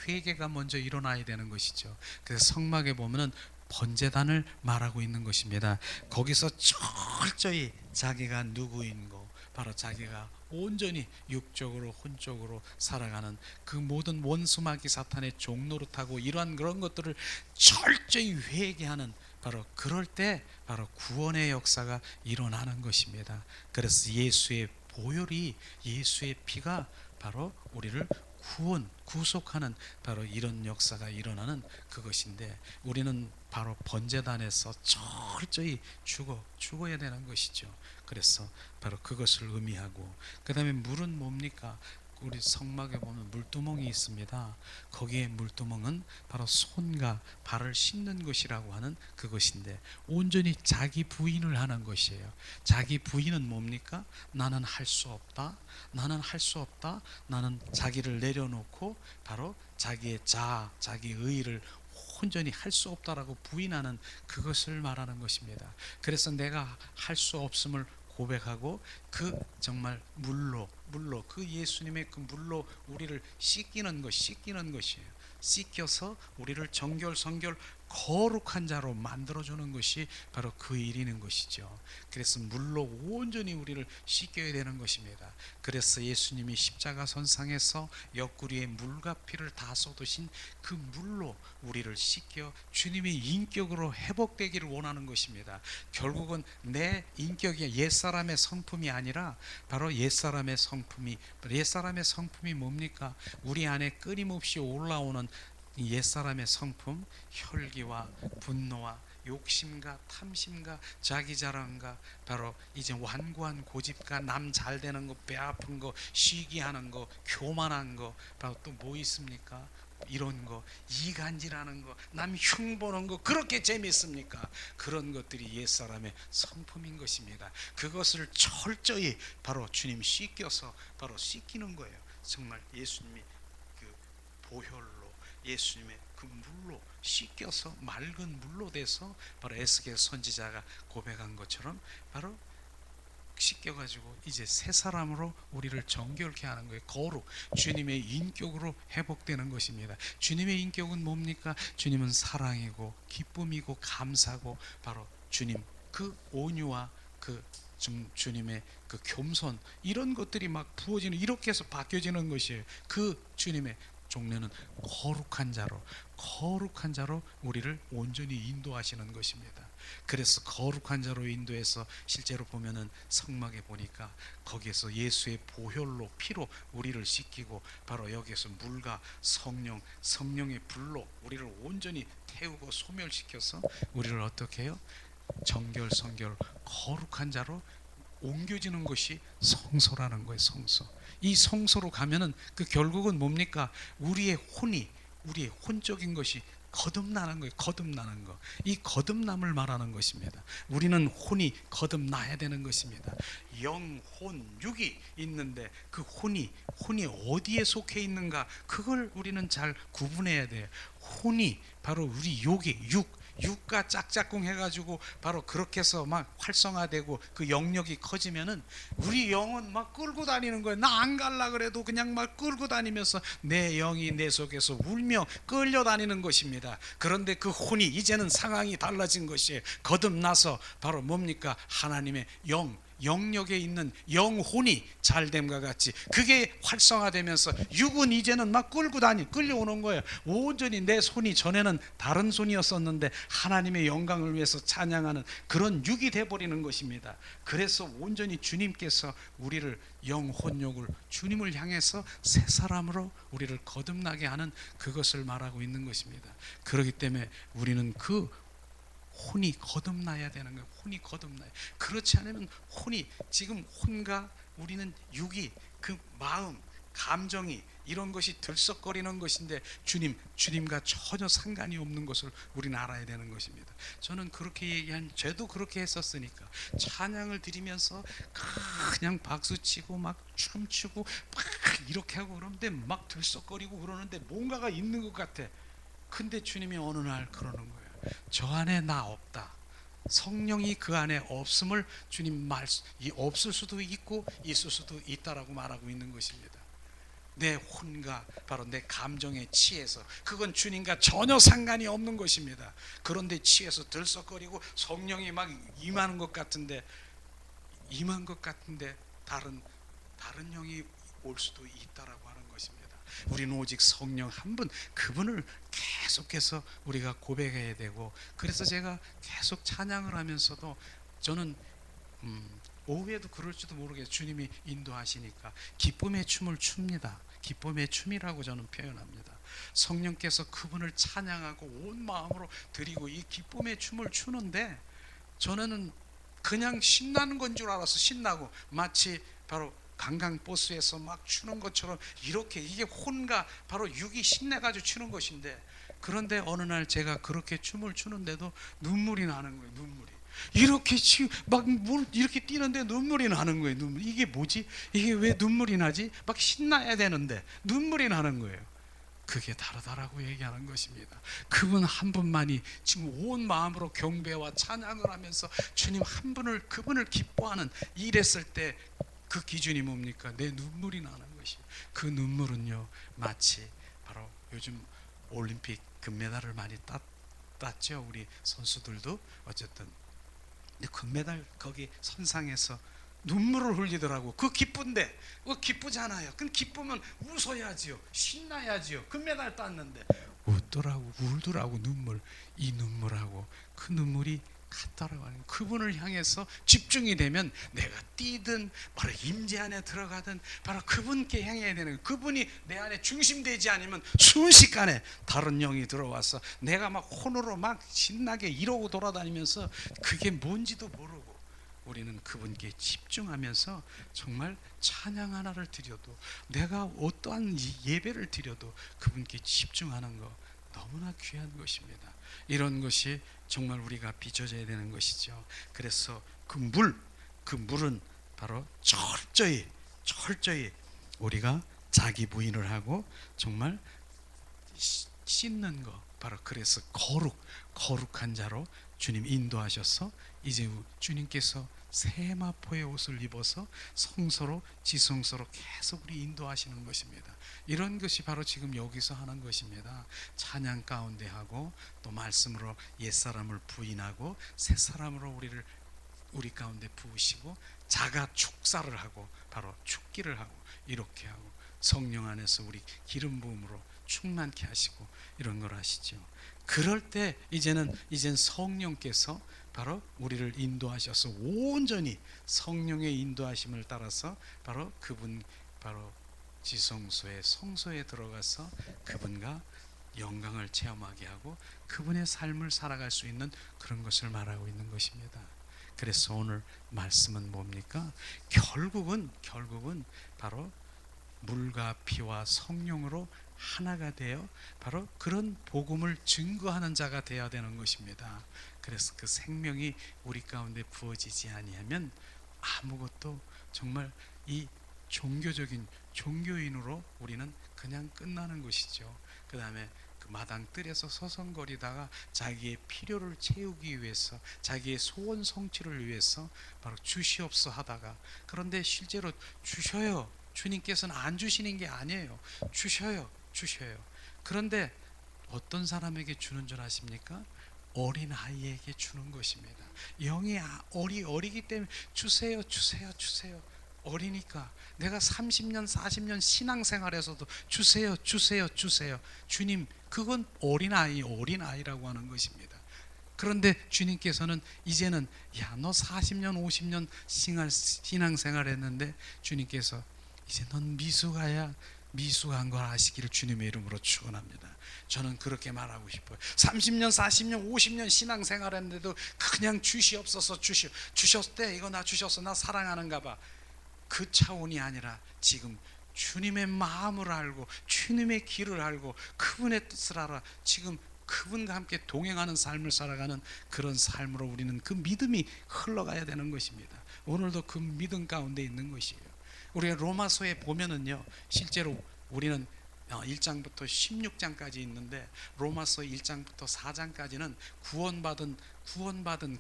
회개가 먼저 일어나야 되는 것이죠. 그래서 성막에 보면은 번제단을 말하고 있는 것입니다. 거기서 철저히 자기가 누구인 거, 바로 자기가 온전히 육적으로 혼적으로 살아가는 그 모든 원수마귀 사탄의 종노릇하고 이러한 그런 것들을 철저히 회개하는, 바로 그럴 때 바로 구원의 역사가 일어나는 것입니다. 그래서 예수의 보혈이, 예수의 피가 바로 우리를 구속하는 바로 이런 역사가 일어나는 그것인데, 우리는 바로 번제단에서 철저히 죽어야 되는 것이죠. 그래서 바로 그것을 의미하고, 그 다음에 물은 뭡니까? 우리 성막에 보면 물두멍이 있습니다. 거기에 물두멍은 바로 손과 발을 씻는 것이라고 하는 그것인데, 온전히 자기 부인을 하는 것이에요. 자기 부인은 뭡니까? 나는 할 수 없다, 나는 할 수 없다, 나는 자기를 내려놓고 바로 자기의 자기 의의를 온전히 할 수 없다라고 부인하는 그것을 말하는 것입니다. 그래서 내가 할 수 없음을 고백하고 그 정말 물로 그 예수님의 그 물로 우리를 씻기는 것이에요. 씻겨서 우리를 정결 거룩한 자로 만들어주는 것이 바로 그 일이는 것이죠. 그래서 물로 온전히 우리를 씻겨야 되는 것입니다. 그래서 예수님이 십자가 선상에서 옆구리에 물과 피를 다 쏟으신 그 물로 우리를 씻겨 주님의 인격으로 회복되기를 원하는 것입니다. 결국은 내 인격이 옛사람의 성품이 아니라 바로 옛사람의 성품이 뭡니까? 우리 안에 끊임없이 올라오는 옛사람의 성품, 혈기와 분노와 욕심과 탐심과 자기자랑과 바로 이제 완고한 고집과 남 잘되는 거, 배 아픈 거, 시기하는 거, 교만한 거, 바로 또 뭐 있습니까? 이런 거, 이간질하는 거, 남 흉보는 거, 그렇게 재밌습니까? 그런 것들이 옛사람의 성품인 것입니다. 그것을 철저히 바로 주님 씻겨서 바로 씻기는 거예요. 정말 예수님이 그 보혈로, 예수님의 그 물로 씻겨서 맑은 물로 돼서 바로 에스겔 선지자가 고백한 것처럼 바로 씻겨가지고 이제 새 사람으로 우리를 정결케 하는 거예요. 거룩, 주님의 인격으로 회복되는 것입니다. 주님의 인격은 뭡니까? 주님은 사랑이고 기쁨이고 감사고, 바로 주님 그 온유와 그 주님의 그 겸손, 이런 것들이 막 부어지는, 이렇게 해서 바뀌어지는 것이에요. 그 주님의 종려는 거룩한 자로 우리를 온전히 인도하시는 것입니다. 그래서 거룩한 자로 인도해서 실제로 보면은 성막에 보니까 거기에서 예수의 보혈로, 피로 우리를 씻기고, 바로 여기에서 물과 성령의 불로 우리를 온전히 태우고 소멸시켜서 우리를 어떻게 해요? 정결 성결 거룩한 자로 옮겨지는 것이 성소라는 거예요. 성소. 이 성소로 가면은 그 결국은 뭡니까? 우리의 혼적인 것이 거듭나는 거예요. 거듭나는 거. 이 거듭남을 말하는 것입니다. 우리는 혼이 거듭나야 되는 것입니다. 영, 혼, 육이 있는데 그 혼이 어디에 속해 있는가, 그걸 우리는 잘 구분해야 돼요. 혼이 바로 우리 육가 짝짝꿍 해가지고 바로 그렇게 해서 막 활성화되고 그 영역이 커지면은 우리 영은 막 끌고 다니는 거예요. 나 안 갈라 그래도 그냥 막 끌고 다니면서 내 영이 내 속에서 울며 끌려다니는 것입니다. 그런데 그 혼이 이제는 상황이 달라진 것이에요. 거듭나서 바로 뭡니까? 하나님의 영역에 있는 영혼이 잘됨과 같이 그게 활성화되면서 육은 이제는 막 끌려오는 거예요. 온전히 내 손이 전에는 다른 손이었었는데 하나님의 영광을 위해서 찬양하는 그런 육이 돼버리는 것입니다. 그래서 온전히 주님께서 우리를 영혼욕을 주님을 향해서 새 사람으로 우리를 거듭나게 하는 그것을 말하고 있는 것입니다. 그렇기 때문에 우리는 그 혼이 거듭나야 되는 거예요. 혼이 거듭나요. 그렇지 않으면 혼이 지금 혼과 우리는 육이 그 마음, 감정이 이런 것이 들썩거리는 것인데 주님과 전혀 상관이 없는 것을 우리는 알아야 되는 것입니다. 저는 그렇게 저도 그렇게 했었으니까 찬양을 드리면서 그냥 박수치고 막 춤추고 막 이렇게 하고 그러는데 막 들썩거리고 그러는데 뭔가가 있는 것 같아. 근데 주님이 어느 날 그러는 거예요. 저 안에 나 없다. 성령이 그 안에 없음을 주님 없을 수도 있고 있을 수도 있다라고 말하고 있는 것입니다. 내 혼과 바로 내 감정에 취해서 그건 주님과 전혀 상관이 없는 것입니다. 그런데 취해서 들썩거리고 성령이 막 임한 것 같은데 다른 영이 올 수도 있다라고 하는 것입니다. 우리는 오직 성령 한 분 그분을 계속해서 우리가 고백해야 되고, 그래서 제가 계속 찬양을 하면서도 저는 오후에도 그럴지도 모르겠어요. 주님이 인도하시니까 기쁨의 춤을 춥니다. 기쁨의 춤이라고 저는 표현합니다. 성령께서 그분을 찬양하고 온 마음으로 드리고 이 기쁨의 춤을 추는데 저는 그냥 신나는 건 줄 알아서 신나고 마치 바로 관광버스에서 막 추는 것처럼 이렇게 이게 혼과 바로 육이 신내가지고 추는 것인데, 그런데 어느 날 제가 그렇게 춤을 추는데도 눈물이 나는 거예요. 눈물이 이렇게 막 이렇게 뛰는데 눈물이 나는 거예요. 이게 뭐지? 이게 왜 눈물이 나지? 막 신나야 되는데 눈물이 나는 거예요. 그게 다르다라고 얘기하는 것입니다. 그분 한 분만이 지금 온 마음으로 경배와 찬양을 하면서 주님 한 분을 그분을 기뻐하는 이랬을 때 그 기준이 뭡니까? 내 눈물이 나는 것이. 그 눈물은요 마치 바로 요즘 올림픽 금메달을 많이 땄죠. 우리 선수들도 어쨌든 금메달 거기 선상에서 눈물을 흘리더라고. 그 기쁜데 기쁘잖아요. 그 기쁘면 웃어야지요. 신나야지요. 금메달 땄는데 웃더라고 울더라고. 이 눈물하고 그 눈물이 같다라고 하는, 그분을 향해서 집중이 되면 내가 뛰든 바로 임재 안에 들어가든 바로 그분께 향해야 되는, 그분이 내 안에 중심되지 않으면 순식간에 다른 영이 들어와서 내가 막 혼으로 막 신나게 이러고 돌아다니면서 그게 뭔지도 모르고, 우리는 그분께 집중하면서 정말 찬양 하나를 드려도 내가 어떠한 예배를 드려도 그분께 집중하는 거 너무나 귀한 것입니다. 이런 것이 정말 우리가 빚어져야 되는 것이죠. 그래서 그 물은 바로 철저히 우리가 자기 부인을 하고 정말 씻는 거, 바로 그래서 거룩한 자로 주님 인도하셔서 이제 주님께서 세마포의 옷을 입어서 성소로 지성소로 계속 우리 인도하시는 것입니다. 이런 것이 바로 지금 여기서 하는 것입니다. 찬양 가운데 하고 또 말씀으로 옛사람을 부인하고 새사람으로 우리 가운데 부으시고 자가 축사를 하고 바로 축기를 하고 이렇게 하고 성령 안에서 우리 기름 부음으로 충만케 하시고 이런 걸 하시죠. 그럴 때 이젠 성령께서 바로 우리를 인도하셔서 온전히 성령의 인도하심을 따라서 바로 그분 바로 지성소에 성소에 들어가서 그분과 영광을 체험하게 하고 그분의 삶을 살아갈 수 있는 그런 것을 말하고 있는 것입니다. 그래서 오늘 말씀은 뭡니까? 결국은 바로 물과 피와 성령으로 하나가 되어 바로 그런 복음을 증거하는 자가 되어야 되는 것입니다. 그래서 그 생명이 우리 가운데 부어지지 아니하면 아무것도 정말 이 종교인으로 우리는 그냥 끝나는 것이죠. 그 다음에 그 마당 뜰에서 서성거리다가 자기의 필요를 채우기 위해서, 자기의 소원 성취를 위해서 바로 주시옵소 하다가, 그런데 실제로 주셔요. 주님께서는 안 주시는 게 아니에요. 주셔요. 그런데 어떤 사람에게 주는 줄 아십니까? 어린 아이에게 주는 것입니다. 영이 어리기 때문에 주세요. 어리니까. 내가 30년 40년 신앙생활에서도 주세요. 주님, 그건 어린아이라고 하는 것입니다. 그런데 주님께서는 이제는 너 40년 50년 신앙생활 했는데, 주님께서 이제 넌 미숙한 걸 아시기를 주님의 이름으로 축원합니다. 저는 그렇게 말하고 싶어요. 30년 40년 50년 신앙생활 했는데도 그냥 주시옵소서, 주셨을 때 이거 나 주셨어, 나 사랑하는가 봐, 그 차원이 아니라 지금 주님의 마음을 알고 주님의 길을 알고 그분의 뜻을 알아 지금 그분과 함께 동행하는 삶을 살아가는 그런 삶으로 우리는 그 믿음이 흘러가야 되는 것입니다. 오늘도 그 믿음 가운데 있는 것이에요. 우리가 로마서에 보면은요, 실제로 우리는 1장부터 16장까지 있는데, 로마서 1장부터 4장까지는 구원받은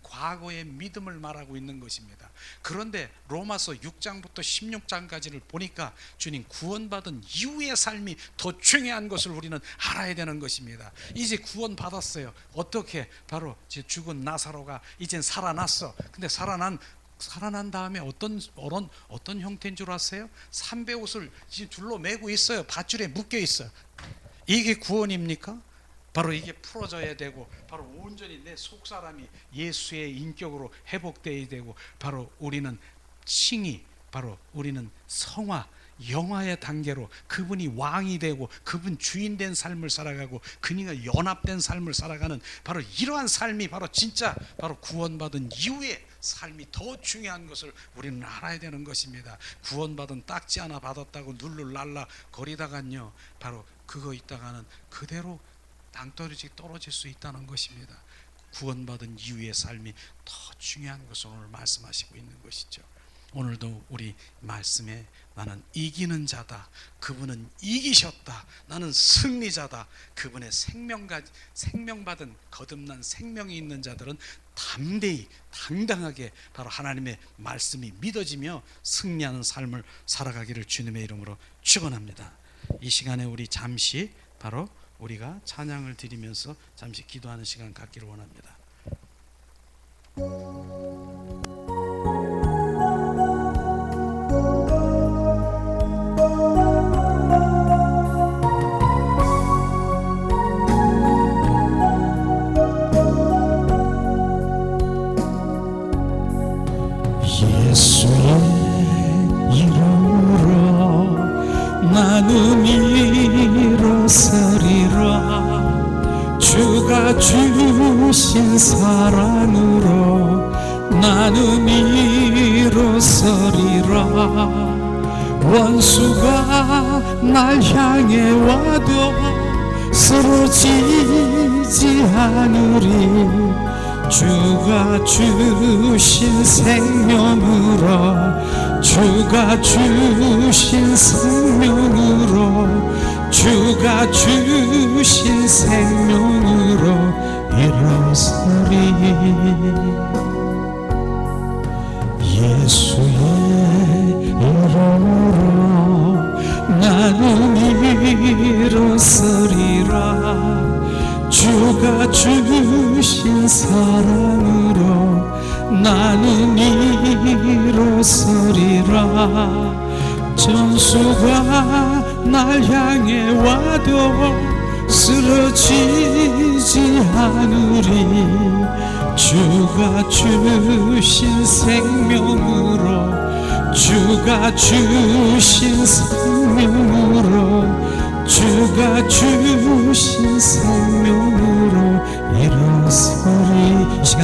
과거의 믿음을 말하고 있는 것입니다. 그런데 로마서 6장부터 16장까지를 보니까 주님 구원받은 이후의 삶이 더 중요한 것을 우리는 알아야 되는 것입니다. 이제 구원받았어요. 어떻게? 바로 죽은 나사로가 이젠 살아났어. 근데 살아난 다음에 어떤 형태인 줄 아세요? 삼배옷을 지금 줄로 매고 있어요. 밧줄에 묶여 있어요. 이게 구원입니까? 바로 이게 풀어져야 되고, 바로 온전히 내 속사람이 예수의 인격으로 회복되어야 되고, 바로 우리는 바로 우리는 성화, 영화의 단계로 그분이 왕이 되고 그분 주인 된 삶을 살아가고 그니가 연합된 삶을 살아가는 바로 이러한 삶이 바로 진짜 바로 구원받은 이후의 삶이 더 중요한 것을 우리는 알아야 되는 것입니다. 구원받은 딱지 하나 받았다고 룰루랄라 거리다간요, 바로 그거 있다가는 그대로 땅떨어지 떨어질 수 있다는 것입니다. 구원받은 이후의 삶이 더 중요한 것을 오늘 말씀하시고 있는 것이죠. 오늘도 우리 말씀에 나는 이기는 자다, 그분은 이기셨다, 나는 승리자다, 그분의 생명받은 거듭난 생명이 있는 자들은 담대히 당당하게 바로 하나님의 말씀이 믿어지며 승리하는 삶을 살아가기를 주님의 이름으로 축원합니다. 이 시간에 우리 잠시 바로 우리가 찬양을 드리면서 잠시 기도하는 시간 갖기를 원합니다. 예수의 이름으로 나는 일어서리라. 주가 주신 사랑으로 나는 일어서리라. 원수가 날 향해 와도 쓰러지지 않으리. 주가 주신 생명으로, 주가 주신 생명으로, 주가 주신 생명으로 일어서리. 예수의 이름으로 나는 일어서리라. 주가 주신 사랑으로 나는 일어서리라. 전수가 날 향해 와도 쓰러지지 않으리. 주가 주신 생명으로, 주가 주신 생명으로, 주가 주신 생명으로 일어서리. 이 시간